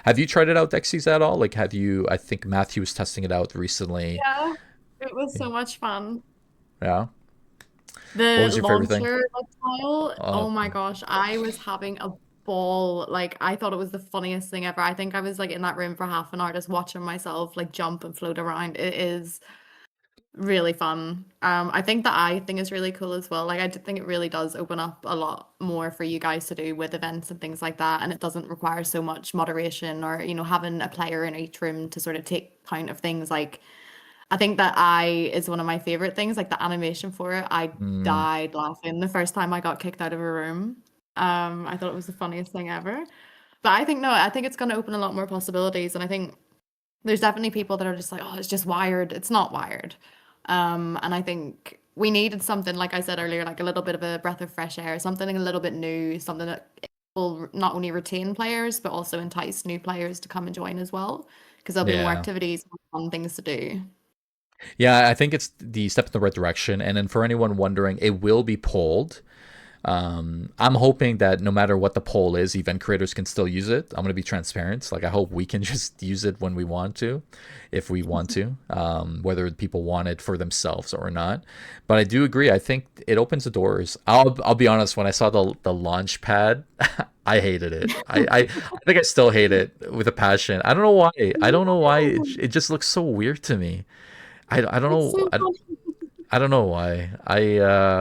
Have you tried it out, Dexies, at all? Like, have you? I think Matthew was testing it out recently. Yeah, it was so much fun. Yeah. What The was your favorite thing? launcher like, tile, Uh, oh my gosh, I was having a ball. Like, I thought it was the funniest thing ever. I think I was like in that room for half an hour just watching myself like jump and float around. It is really fun. I think the eye thing is really cool as well. Like, I do think it really does open up a lot more for you guys to do with events and things like that, and it doesn't require so much moderation or having a player in each room to sort of take count of things. Like, I think that eye is one of my favorite things. Like the animation for it, I mm, died laughing the first time I got kicked out of a room. I thought it was the funniest thing ever. But I think no, I think it's going to open a lot more possibilities, and I think there's definitely people that are just like, oh, it's just wired. It's not wired. And I think we needed something, like I said earlier, like a little bit of a breath of fresh air, something a little bit new, something that will not only retain players, but also entice new players to come and join as well, because there'll be more Yeah. activities, more fun things to do. Yeah, I think it's the step in the right direction. And then for anyone wondering, it will be polled. I'm hoping that no matter what the poll is, event creators can still use it. I'm going to be transparent. Like, I hope we can just use it when we want to, if we want to, whether people want it for themselves or not. But I do agree. I think it opens the doors. I'll be honest. When I saw the launch pad, I hated it. I think I still hate it with a passion. I don't know why. I don't know why. It just looks so weird to me. I don't It's know. so fun. I don't know why.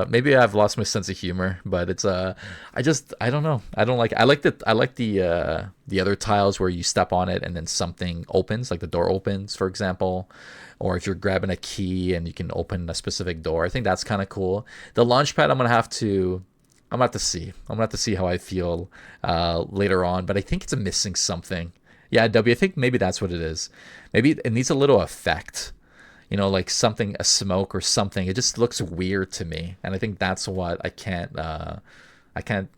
Maybe I've lost my sense of humor, but it's I don't know. I don't like I like the other tiles where you step on it and then something opens, like the door opens, for example, or if you're grabbing a key and you can open a specific door. I think that's kind of cool. The launch pad I'm gonna have to see. I'm gonna have to see how I feel later on, but I think it's missing something. Yeah, W, I think maybe that's what it is. Maybe it needs a little effect, like something, a smoke or something. It just looks weird to me, and I think that's what I can't, I can't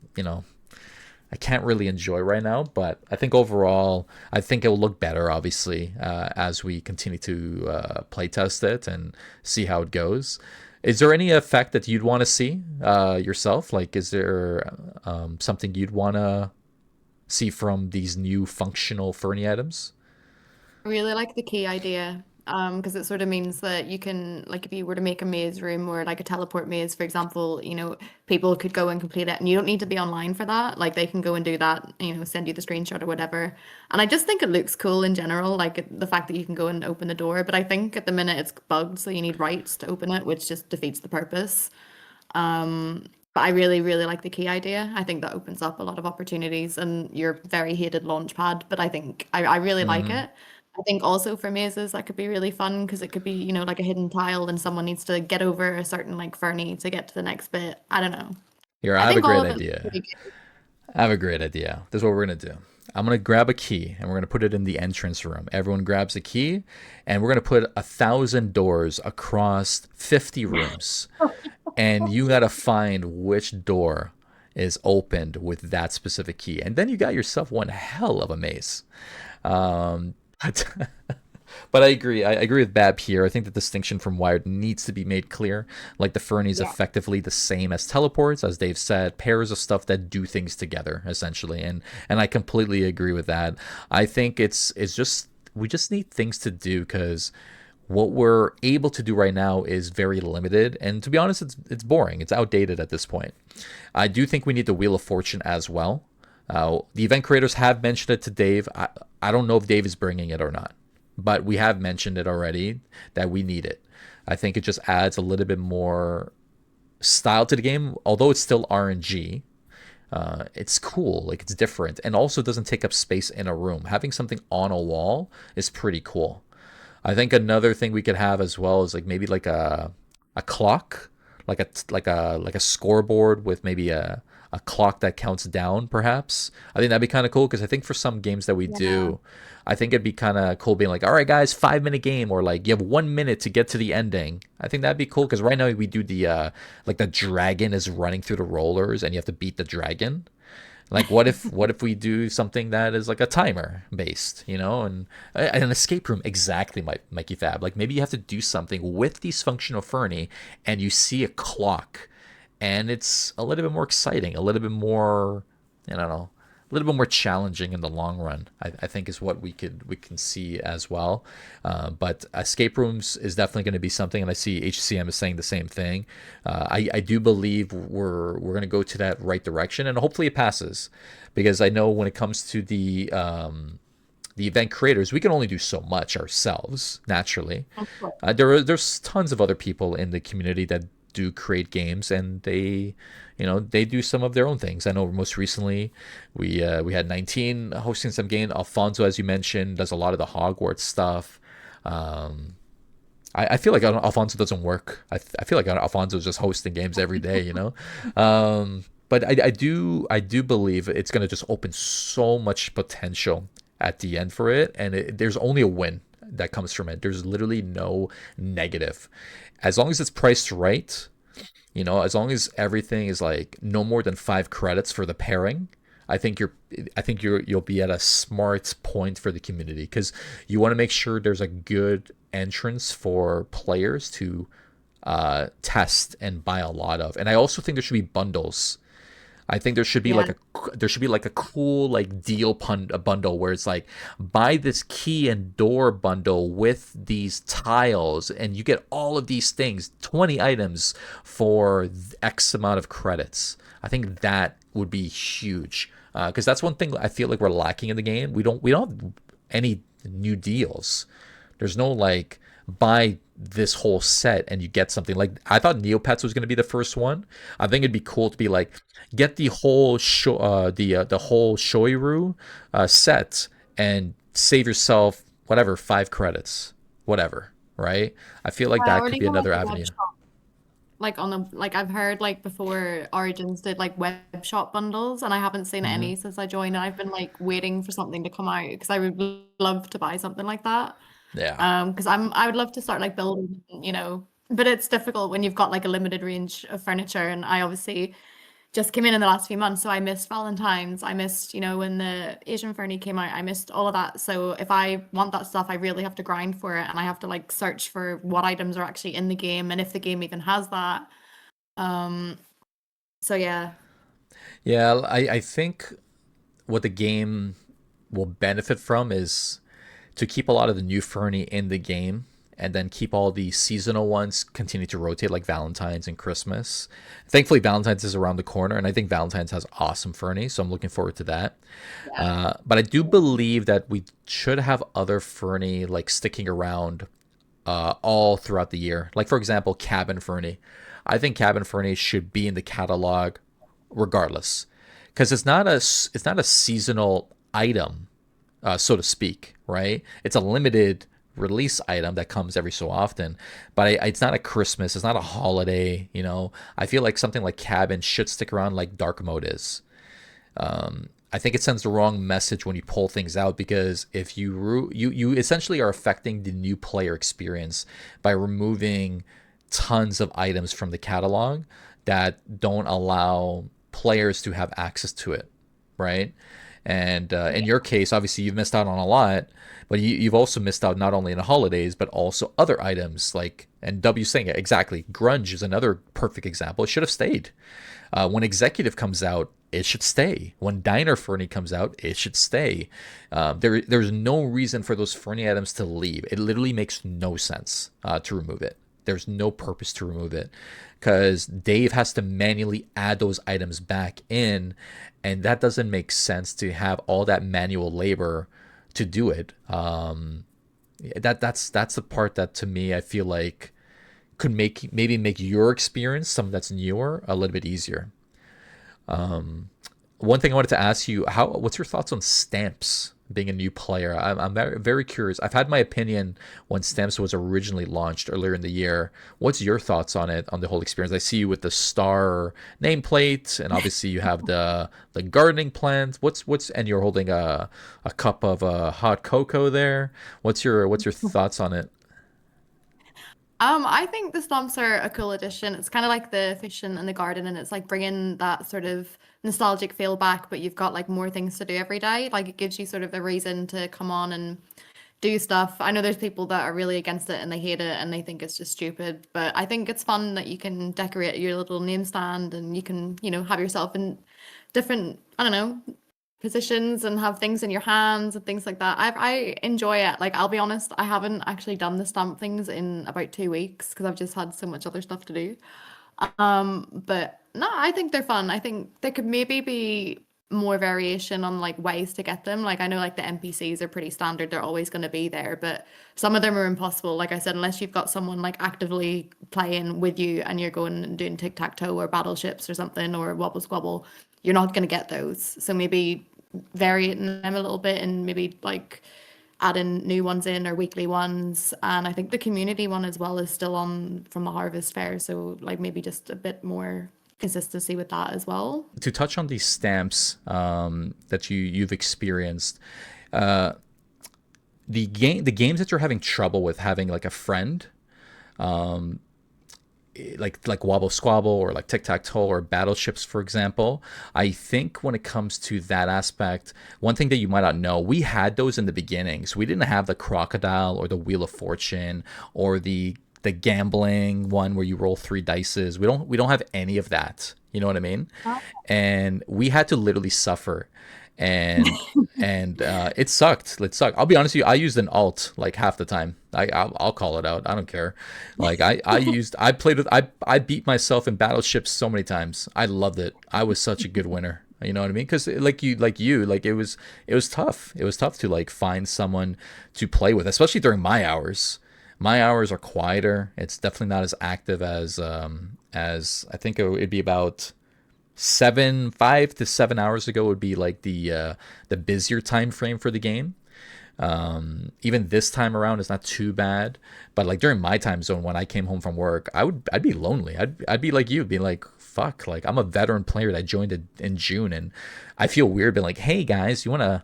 really enjoy right now. But I think overall, I think it will look better, obviously, as we continue to play test it and see how it goes. Is there any effect that you'd want to see yourself? Like, is there something you'd want to see from these new functional Fernie items? I really like the key idea. Because it sort of means that you can, like, if you were to make a maze room or like a teleport maze, for example, people could go and complete it, and you don't need to be online for that. Like, they can go and do that, send you the screenshot or whatever. And I just think it looks cool in general, like the fact that you can go and open the door. But I think at the minute it's bugged, so you need rights to open it, which just defeats the purpose. But I really, really like the key idea. I think that opens up a lot of opportunities and your very hated launch pad. But I think I really like Hmm. it. I think also for mazes that could be really fun because it could be, like a hidden tile and someone needs to get over a certain like fernie to get to the next bit. I don't know. Here, I I have a think all great of it's idea. pretty good. I have a great idea. This is what we're gonna do. I'm gonna grab a key and we're gonna put it in the entrance room. Everyone grabs a key, and we're gonna put 1,000 doors across 50 rooms, and you gotta find which door is opened with that specific key, and then you got yourself one hell of a maze. But But I agree. I agree with Bab here. I think the distinction from Wired needs to be made clear. Like the Fernie's Yeah. effectively the same as teleports, as Dave said, pairs of stuff that do things together, essentially. And I completely agree with that. I think it's just we just need things to do because what we're able to do right now is very limited. And to be honest, it's boring. It's outdated at this point. I do think we need the Wheel of Fortune as well. The event creators have mentioned it to Dave. I don't know if Dave is bringing it or not, but we have mentioned it already that we need it. I think it just adds a little bit more style to the game, although it's still RNG. It's cool, like it's different, and also doesn't take up space in a room. Having something on a wall is pretty cool. I think another thing we could have as well is like maybe like a clock, like a scoreboard with maybe a clock that counts down. Perhaps I think that'd be kind of cool because I think for some games that we Yeah. do, I think it'd be kind of cool being like, all right, guys, 5 minute game, or like you have 1 minute to get to the ending. I think that'd be cool because right now we do the like the dragon is running through the rollers and you have to beat the dragon. Like what if we do something that is like a timer based, and an escape room exactly, Mikey Fab. Like maybe you have to do something with these functional Fernie and you see a clock and it's a little bit more exciting, a little bit more, I don't know, a little bit more challenging in the long run. I think is what we can see as well. But escape rooms is definitely going to be something, and I see HCM is saying the same thing. I do believe we're going to go to that right direction, and hopefully it passes, because I know when it comes to the event creators, we can only do so much ourselves naturally. Of course. There's tons of other people in the community that do create games, and they do some of their own things. I know most recently we had 19 hosting some game. Alfonso, as you mentioned, does a lot of the Hogwarts stuff. Um, I feel like Alfonso doesn't work. I feel like Alfonso is just hosting games every day. But I do believe it's going to just open so much potential at the end for it, and there's only a win. that comes from it. There's literally no negative. As long as it's priced right, as long as everything is like no more than 5 credits for the pairing, I think you'll be at a smart point for the community, because you want to make sure there's a good entrance for players to test and buy a lot of. And I also think there should be bundles. I think Yeah. there should be like a cool like a bundle where it's like, buy this key and door bundle with these tiles and you get all of these things, 20 items for X amount of credits. I think that would be huge, because that's one thing I feel like we're lacking in the game. We don't have any new deals. There's no like, buy this whole set and you get something. Like, I thought Neopets was going to be the first one. I think it'd be cool to be like, get the whole the whole Shoiru set and save yourself whatever 5 credits, whatever. Right? I feel like that Or could be even like another a web avenue. shop. Like on the like I've heard like before Origins did like web shop bundles, and I haven't seen Hmm. any since I joined, and I've been like waiting for something to come out because I would love to buy something like that. Yeah. Because I would love to start like building, but it's difficult when you've got like a limited range of furniture, and I obviously just came in the last few months, so I missed Valentine's. I missed, when the Asian Fernie came out, I missed all of that. So if I want that stuff, I really have to grind for it, and I have to like search for what items are actually in the game and if the game even has that. Um, so yeah. Yeah, I think what the game will benefit from is to keep a lot of the new Fernie in the game, and then keep all the seasonal ones continue to rotate, like Valentine's and Christmas. Thankfully, Valentine's is around the corner, and I think Valentine's has awesome Fernie, so I'm looking forward to that. Yeah. But I do believe that we should have other Fernie like sticking around all throughout the year. Like, for example, Cabin Fernie. I think Cabin Fernie should be in the catalog regardless, because it's not a seasonal item, so to speak, right? It's a limited release item that comes every so often, but it's not a Christmas, it's not a holiday. I feel like something like Cabin should stick around like Dark Mode is. I think it sends the wrong message when you pull things out, because if you essentially are affecting the new player experience by removing tons of items from the catalog that don't allow players to have access to it, right? And in your case, obviously, you've missed out on a lot, but you've also missed out not only in the holidays, but also other items like, and W saying it exactly, Grunge is another perfect example. It should have stayed. When Executive comes out, it should stay. When Diner Fernie comes out, it should stay. There's no reason for those Fernie items to leave. It literally makes no sense to remove it. There's no purpose to remove it, because Dave has to manually add those items back in, and that doesn't make sense to have all that manual labor to do it. That's the part that, to me, I feel like could maybe make your experience, something that's newer, a little bit easier. One thing I wanted to ask you, what's your thoughts on stamps being a new player? I'm very, very curious. I've had my opinion when stamps was originally launched earlier in the year. What's your thoughts on it, on the whole experience? I see you with the star nameplate, and obviously you have the gardening plant. And you're holding a cup of hot cocoa there. What's your thoughts on it? I think the stumps are a cool addition. It's kind of like the fishing and the garden, and it's like bringing that sort of nostalgic feel back, but you've got like more things to do every day. Like it gives you sort of a reason to come on and do stuff. I know there's people that are really against it and they hate it and they think it's just stupid, but I think it's fun that you can decorate your little name stand and you can, have yourself in different, I don't know, positions and have things in your hands and things like that. I enjoy it. Like I'll be honest, I haven't actually done the stamp things in about 2 weeks because I've just had so much other stuff to do. But no, I think they're fun. I think there could maybe be more variation on like ways to get them. Like I know like the NPCs are pretty standard, they're always going to be there, but some of them are impossible. Like I said, unless you've got someone like actively playing with you and you're going and doing tic-tac-toe or battleships or something or wobble squabble, you're not going to get those. So maybe varying them a little bit and maybe like adding new ones in or weekly ones. And I think the community one as well is still on from the Harvest Fair. So like maybe just a bit more consistency with that as well. To touch on these stamps that you've experienced, uh, the games that you're having trouble with having like a friend, like Wobble Squabble or like Tic Tac Toe or Battleships, for example. I think when it comes to that aspect, one thing that you might not know, we had those in the beginning. So we didn't have the Crocodile or the Wheel of Fortune or the gambling one where you roll three dices. We don't have any of that. You know what I mean? And we had to literally suffer, and it sucked. It sucked. I'll be honest with you. I used an alt like half the time. I'll call it out. I don't care. Like I played with I beat myself in battleships so many times. I loved it. I was such a good winner. You know what I mean? Because like it was tough. It was tough to like find someone to play with, especially during my hours. My hours are quieter. It's definitely not as active as I think it'd be about 5 to 7 hours ago would be like the busier time frame for the game. Even this time around is not too bad, but like during my time zone when I came home from work, I'd be lonely. I'd be like you, be like fuck, like I'm a veteran player that joined in June, and I feel weird being like, hey guys, you want to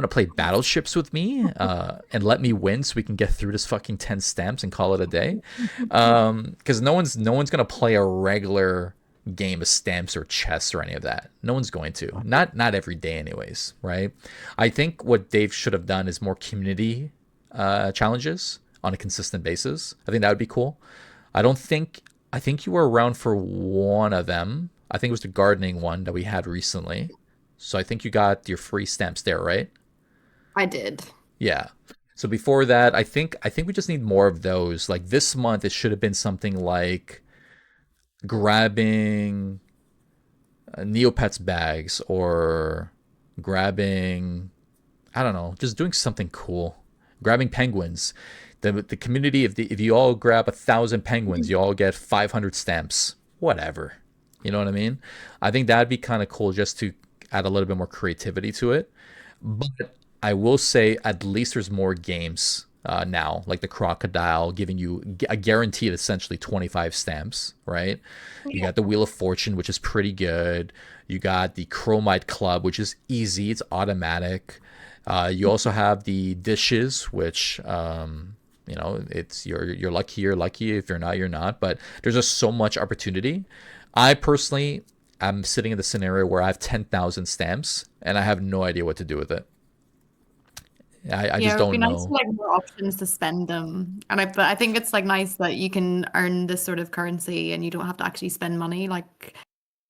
play battleships with me and let me win so we can get through this fucking 10 stamps and call it a day? Because no one's gonna play a regular game of stamps or chess or any of that. No one's going to. Not every day, anyways. Right? I think what Dave should have done is more community challenges on a consistent basis. I think that would be cool. I don't think. I think you were around for one of them. I think it was the gardening one that we had recently. So I think you got your free stamps there, right? I did. Yeah. So before that, I think we just need more of those. Like this month, it should have been something like grabbing Neopets bags or grabbing, I don't know, just doing something cool. Grabbing penguins. The community, if you all grab 1,000 penguins, you all get 500 stamps. Whatever. You know what I mean? I think that'd be kind of cool just to add a little bit more creativity to it. But I will say at least there's more games now, like the Crocodile giving you a guaranteed essentially 25 stamps, right? You got the Wheel of Fortune, which is pretty good. You got the Chromite Club, which is easy, it's automatic. You also have the dishes, which it's you're lucky, you're lucky. If you're not, you're not. But there's just so much opportunity. I personally am sitting in the scenario where I have 10,000 stamps and I have no idea what to do with it. I Yeah, just it would be don't nice to know. like more options to spend them. But I think it's like nice that you can earn this sort of currency and you don't have to actually spend money. Like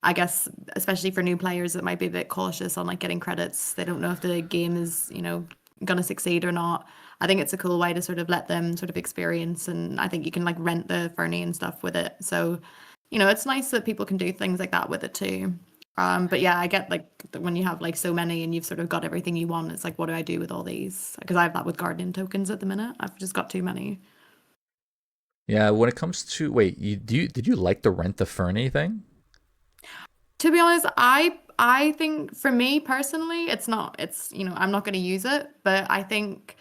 I guess especially for new players that might be a bit cautious on like getting credits. They don't know if the game is, gonna succeed or not. I think it's a cool way to sort of let them sort of experience, and I think you can like rent the Fernie and stuff with it. So, it's nice that people can do things like that with it too. But yeah, I get like when you have like so many and you've sort of got everything you want, it's like, what do I do with all these? Because I have that with gardening tokens at the minute. I've just got too many. Yeah, when it comes to wait, did you like the Rent the Fernie thing? To be honest, I think for me personally, it's not. It's I'm not going to use it, but I think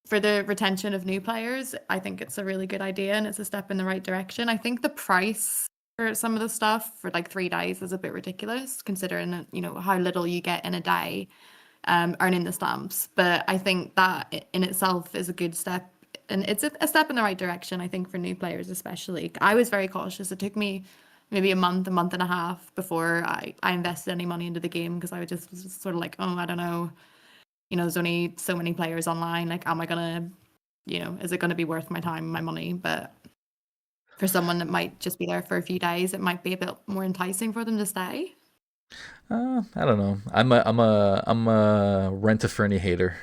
for the retention of new players, I think it's a really good idea and it's a step in the right direction. I think the price for some of the stuff for like 3 days is a bit ridiculous considering how little you get in a day earning the stamps. But I think that in itself is a good step, and it's a step in the right direction. I think for new players especially. I was very cautious. It took me maybe a month and a half before I invested any money into the game because I was sort of like, oh, I don't know. There's only so many players online. Like, am I gonna, is it gonna be worth my time, my money? But for someone that might just be there for a few days, it might be a bit more enticing for them to stay. I don't know. I'm a Rent a Fernie hater.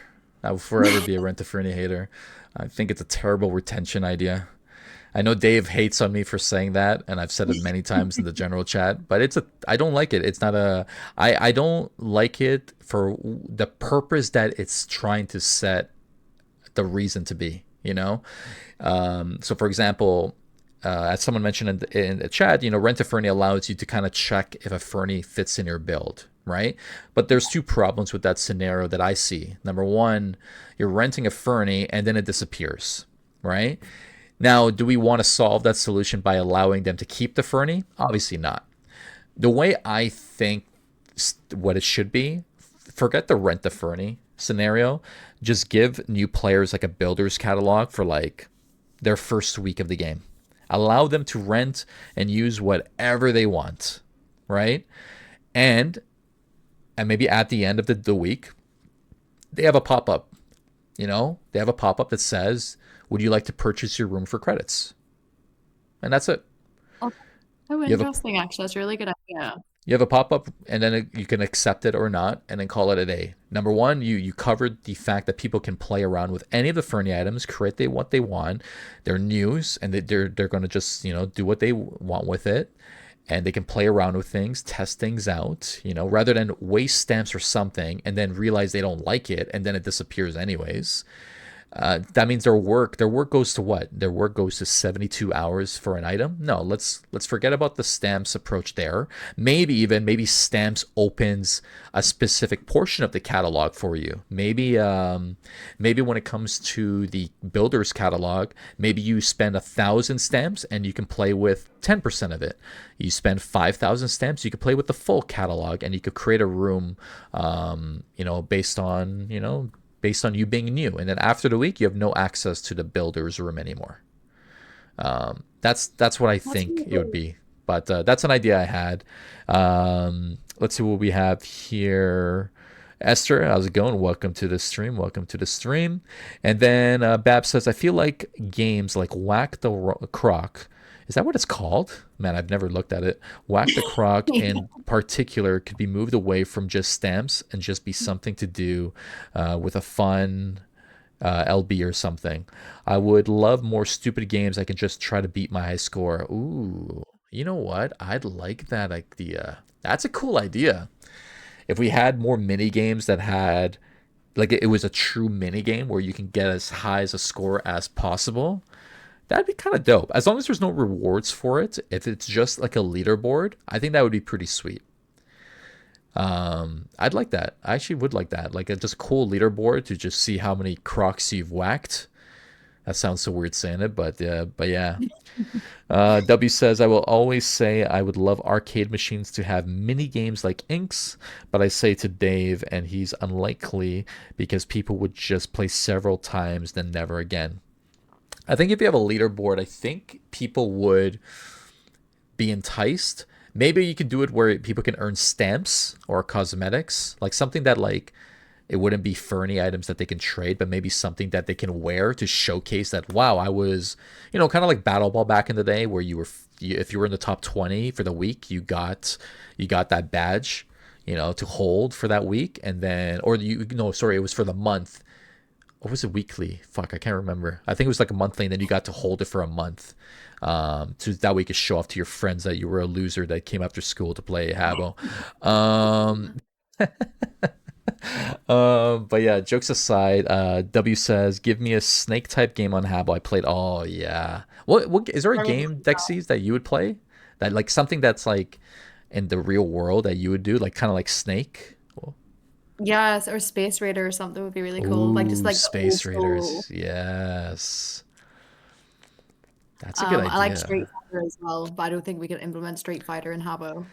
I will forever be a Rent a Fernie hater. I think it's a terrible retention idea. I know Dave hates on me for saying that, and I've said it many times in the general chat, but I don't like it. It's not a I don't like it for the purpose that it's trying to set the reason to be, you know? So for example, as someone mentioned in the chat, Rent a Fernie allows you to kind of check if a Fernie fits in your build, right? But there's two problems with that scenario that I see. Number one, you're renting a Fernie and then it disappears, right? Now, do we want to solve that solution by allowing them to keep the Fernie? Obviously not. The way I think what it should be, forget the Rent the Fernie scenario. Just give new players like a builder's catalog for like their first week of the game. Allow them to rent and use whatever they want, right? And maybe at the end of the week, they have a pop up. They have a pop up that says, "Would you like to purchase your room for credits?" And that's it. Oh, so You have a interesting, actually. That's a really good idea. you have a pop up, and then you can accept it or not, and then call it a day. Number one, you covered the fact that people can play around with any of the Fernie items, create what they want. They're news, and they're going to just do what they want with it, and they can play around with things, test things out. Rather than waste stamps or something and then realize they don't like it, and then it disappears anyways. That means their work goes to what? Their work goes to 72 hours for an item. No, let's forget about the stamps approach there. Maybe stamps opens a specific portion of the catalog for you. Maybe when it comes to the builder's catalog, maybe you spend 1,000 stamps and you can play with 10% of it. You spend 5,000 stamps, you could play with the full catalog, and you could create a room, based on you being new. And then after the week, you have no access to the builder's room anymore. That's what I That's think really it would good. be. But that's an idea I had. Let's see what we have here. Esther, how's it going? Welcome to the stream. Welcome to the stream. And then Bab says, I feel like games like Whack the Croc, is that what it's called? Man, I've never looked at it. Whack the Croc in particular could be moved away from just stamps and just be something to do with a fun LB or something. I would love more stupid games I can just try to beat my high score. Ooh, you know what? I'd like that idea. That's a cool idea. If we had more mini games that had like it was a true mini game where you can get as high as a score as possible, that'd be kind of dope. As long as there's no rewards for it, if it's just like a leaderboard, I think that would be pretty sweet. I'd like that. I actually would like that. Like a just cool leaderboard to just see how many crocs you've whacked. That sounds so weird saying it, but yeah. W says, I will always say I would love arcade machines to have mini games like Inks, but I say to Dave, and he's unlikely because people would just play several times, then never again. I think if you have a leaderboard, I think people would be enticed. Maybe you could do it where people can earn stamps or cosmetics, like something that like it wouldn't be Fernie items that they can trade, but maybe something that they can wear to showcase that wow, I was, kind of like Battle Ball back in the day, where if you were in the top 20 for the week, you got that badge, to hold for that week, and then or you no sorry, it was for the month. Or was it weekly? Fuck, I can't remember. I think it was like a monthly, and then you got to hold it for a month. So that way you could show off to your friends that you were a loser that came after school to play Habbo. Um, but yeah, jokes aside, W says, "Give me a snake type game on Habbo." I played. Oh yeah. What is there a I would game, Dexies, that you would play? That like something that's like in the real world that you would do, like kind of like Snake. Yes, or Space Raider or something would be really cool. Like just Ooh, like the old Space school. Raiders. Yes. That's a good I like idea. Street Fighter as well, but I don't think we could implement Street Fighter in Habbo.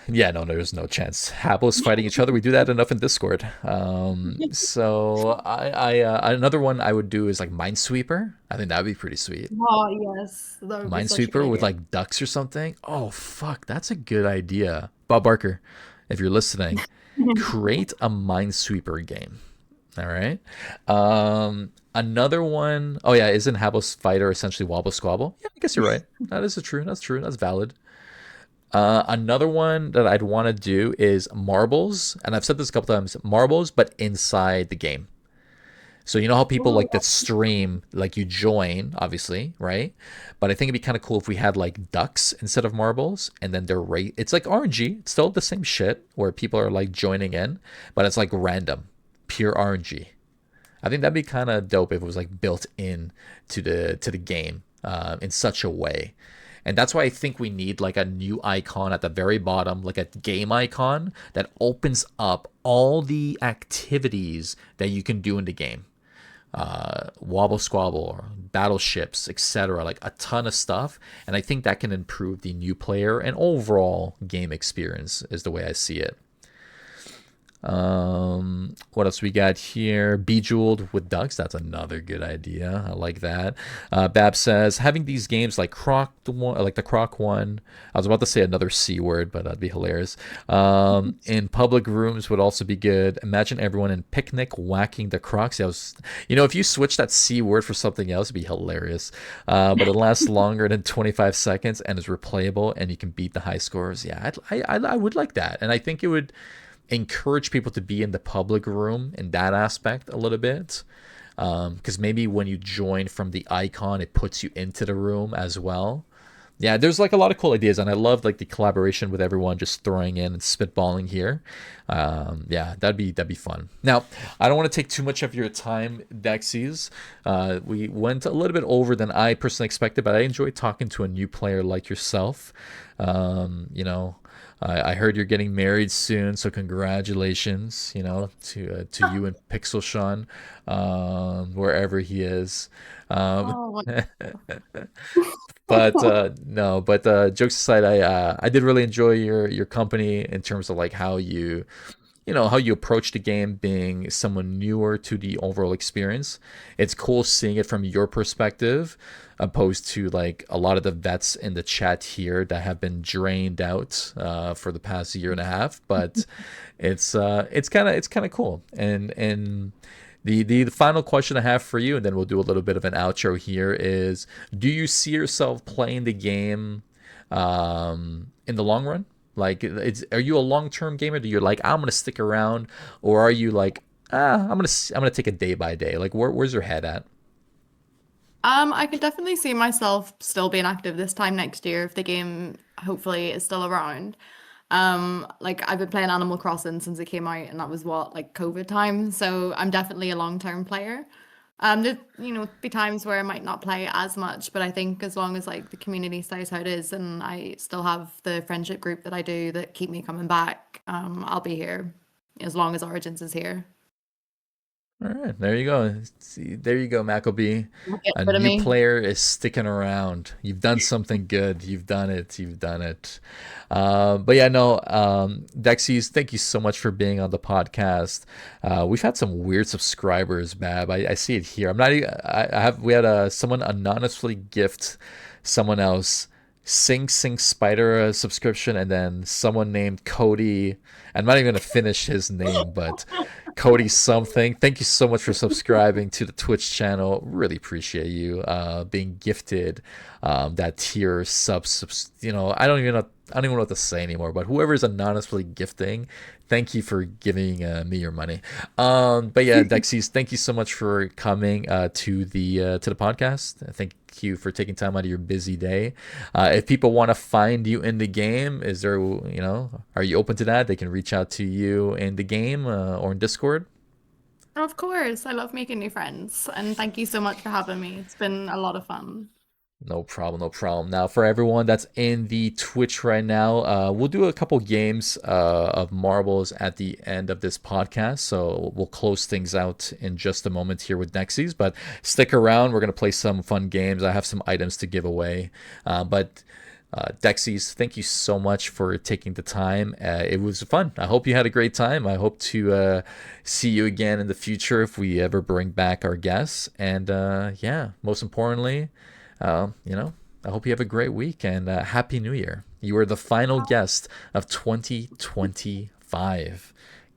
Yeah, no, there's no chance. Habbo's fighting each other. We do that enough in Discord. So another one I would do is like Minesweeper. I think that'd be pretty sweet. Oh, yes, that would be such a good Minesweeper with idea. like ducks or something. Oh fuck, that's a good idea. Bob Barker, if you're listening, create a Minesweeper game. All right. Another one, oh yeah, isn't Habbo's fighter essentially Wobble Squabble? Yeah, I guess you're right. That is true. That's true. That's valid. Another one that I'd want to do is marbles, and I've said this a couple times, marbles, but inside the game. So you know how people Oh, like that stream, like you join, obviously, right? But I think it'd be kind of cool if we had like ducks instead of marbles, and then they're right. It's like RNG. It's still the same shit where people are like joining in, but it's like random, pure RNG. I think that'd be kind of dope if it was like built in to the game in such a way. And that's why I think we need like a new icon at the very bottom, like a game icon that opens up all the activities that you can do in the game. Wobble Squabble, or battleships, etc. Like a ton of stuff. And I think that can improve the new player and overall game experience, is the way I see it. What else we got here? Bejeweled with ducks. That's another good idea. I like that. Bab says having these games like like the Croc one. I was about to say another C word, but that'd be hilarious. In public rooms would also be good. Imagine everyone in picnic whacking the Crocs. If you switch that C word for something else, it'd be hilarious. But it lasts longer than 25 seconds and is replayable, and you can beat the high scores. Yeah, I would like that, and I think it would encourage people to be in the public room in that aspect a little bit, because maybe when you join from the icon it puts you into the room as well. Yeah, there's like a lot of cool ideas, and I love like the collaboration with everyone just throwing in and spitballing here. Yeah, that'd be fun. Now, I don't want to take too much of your time, Dexies. We went a little bit over than I personally expected, but I enjoyed talking to a new player like yourself. You know, I heard you're getting married soon, so congratulations. To you and Pixel Sean, wherever he is. Um, Oh, but no, but jokes aside, I did really enjoy your company in terms of like how you approach the game, being someone newer to the overall experience. It's cool seeing it from your perspective, opposed to like a lot of the vets in the chat here that have been drained out for the past year and a half. But it's kind of cool. And the final question I have for you, and then we'll do a little bit of an outro here, is: do you see yourself playing the game in the long run? Like, are you a long term gamer? Do you like, I'm gonna stick around, or are you like, I'm gonna take it day by day? Like, where's your head at? I could definitely see myself still being active this time next year if the game hopefully is still around. Like I've been playing Animal Crossing since it came out, and that was what, like COVID time. So I'm definitely a long-term player. There, be times where I might not play as much, but I think as long as like the community stays how it is, and I still have the friendship group that I do that keep me coming back, I'll be here as long as Origins is here. All right, there you go. See, there you go, Maccabee. Don't get A rid of new me. player is sticking around. You've done something good. You've done it. You've done it. But yeah, no, Dexies, thank you so much for being on the podcast. We've had some weird subscribers, Bab. I see it here. I'm not. I have. We had someone anonymously gift someone else Sing Spider subscription, and then someone named Cody. I'm not even gonna finish his name, but Cody something. Thank you so much for subscribing to the Twitch channel. Really appreciate you being gifted that tier subs. I don't even know what to say anymore. But whoever is anonymously gifting, thank you for giving me your money. But yeah, Dexies, thank you so much for coming to the podcast. Thank you for taking time out of your busy day. If people want to find you in the game, are you open to that? They can reach out to you in the game or in Discord. Of course, I love making new friends, and thank you so much for having me. It's been a lot of fun. No problem, no problem. Now, for everyone that's in the Twitch right now, we'll do a couple games of marbles at the end of this podcast. So we'll close things out in just a moment here with Dexies. But stick around. We're going to play some fun games. I have some items to give away. But Dexies, thank you so much for taking the time. It was fun. I hope you had a great time. I hope to see you again in the future if we ever bring back our guests. And yeah, most importantly, I hope you have a great week, and Happy New Year. You are the final guest of 2025.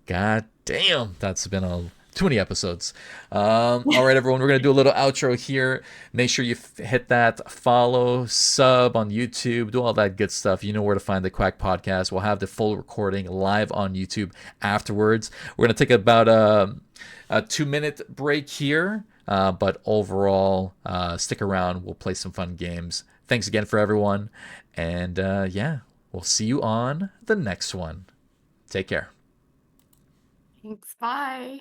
God damn, that's been too many episodes. All right, everyone, we're going to do a little outro here. Make sure you hit that follow, sub on YouTube, do all that good stuff. You know where to find the Quack Podcast. We'll have the full recording live on YouTube afterwards. We're going to take about a 2-minute break here. But overall, stick around. We'll play some fun games. Thanks again for everyone. And yeah, we'll see you on the next one. Take care. Thanks. Bye.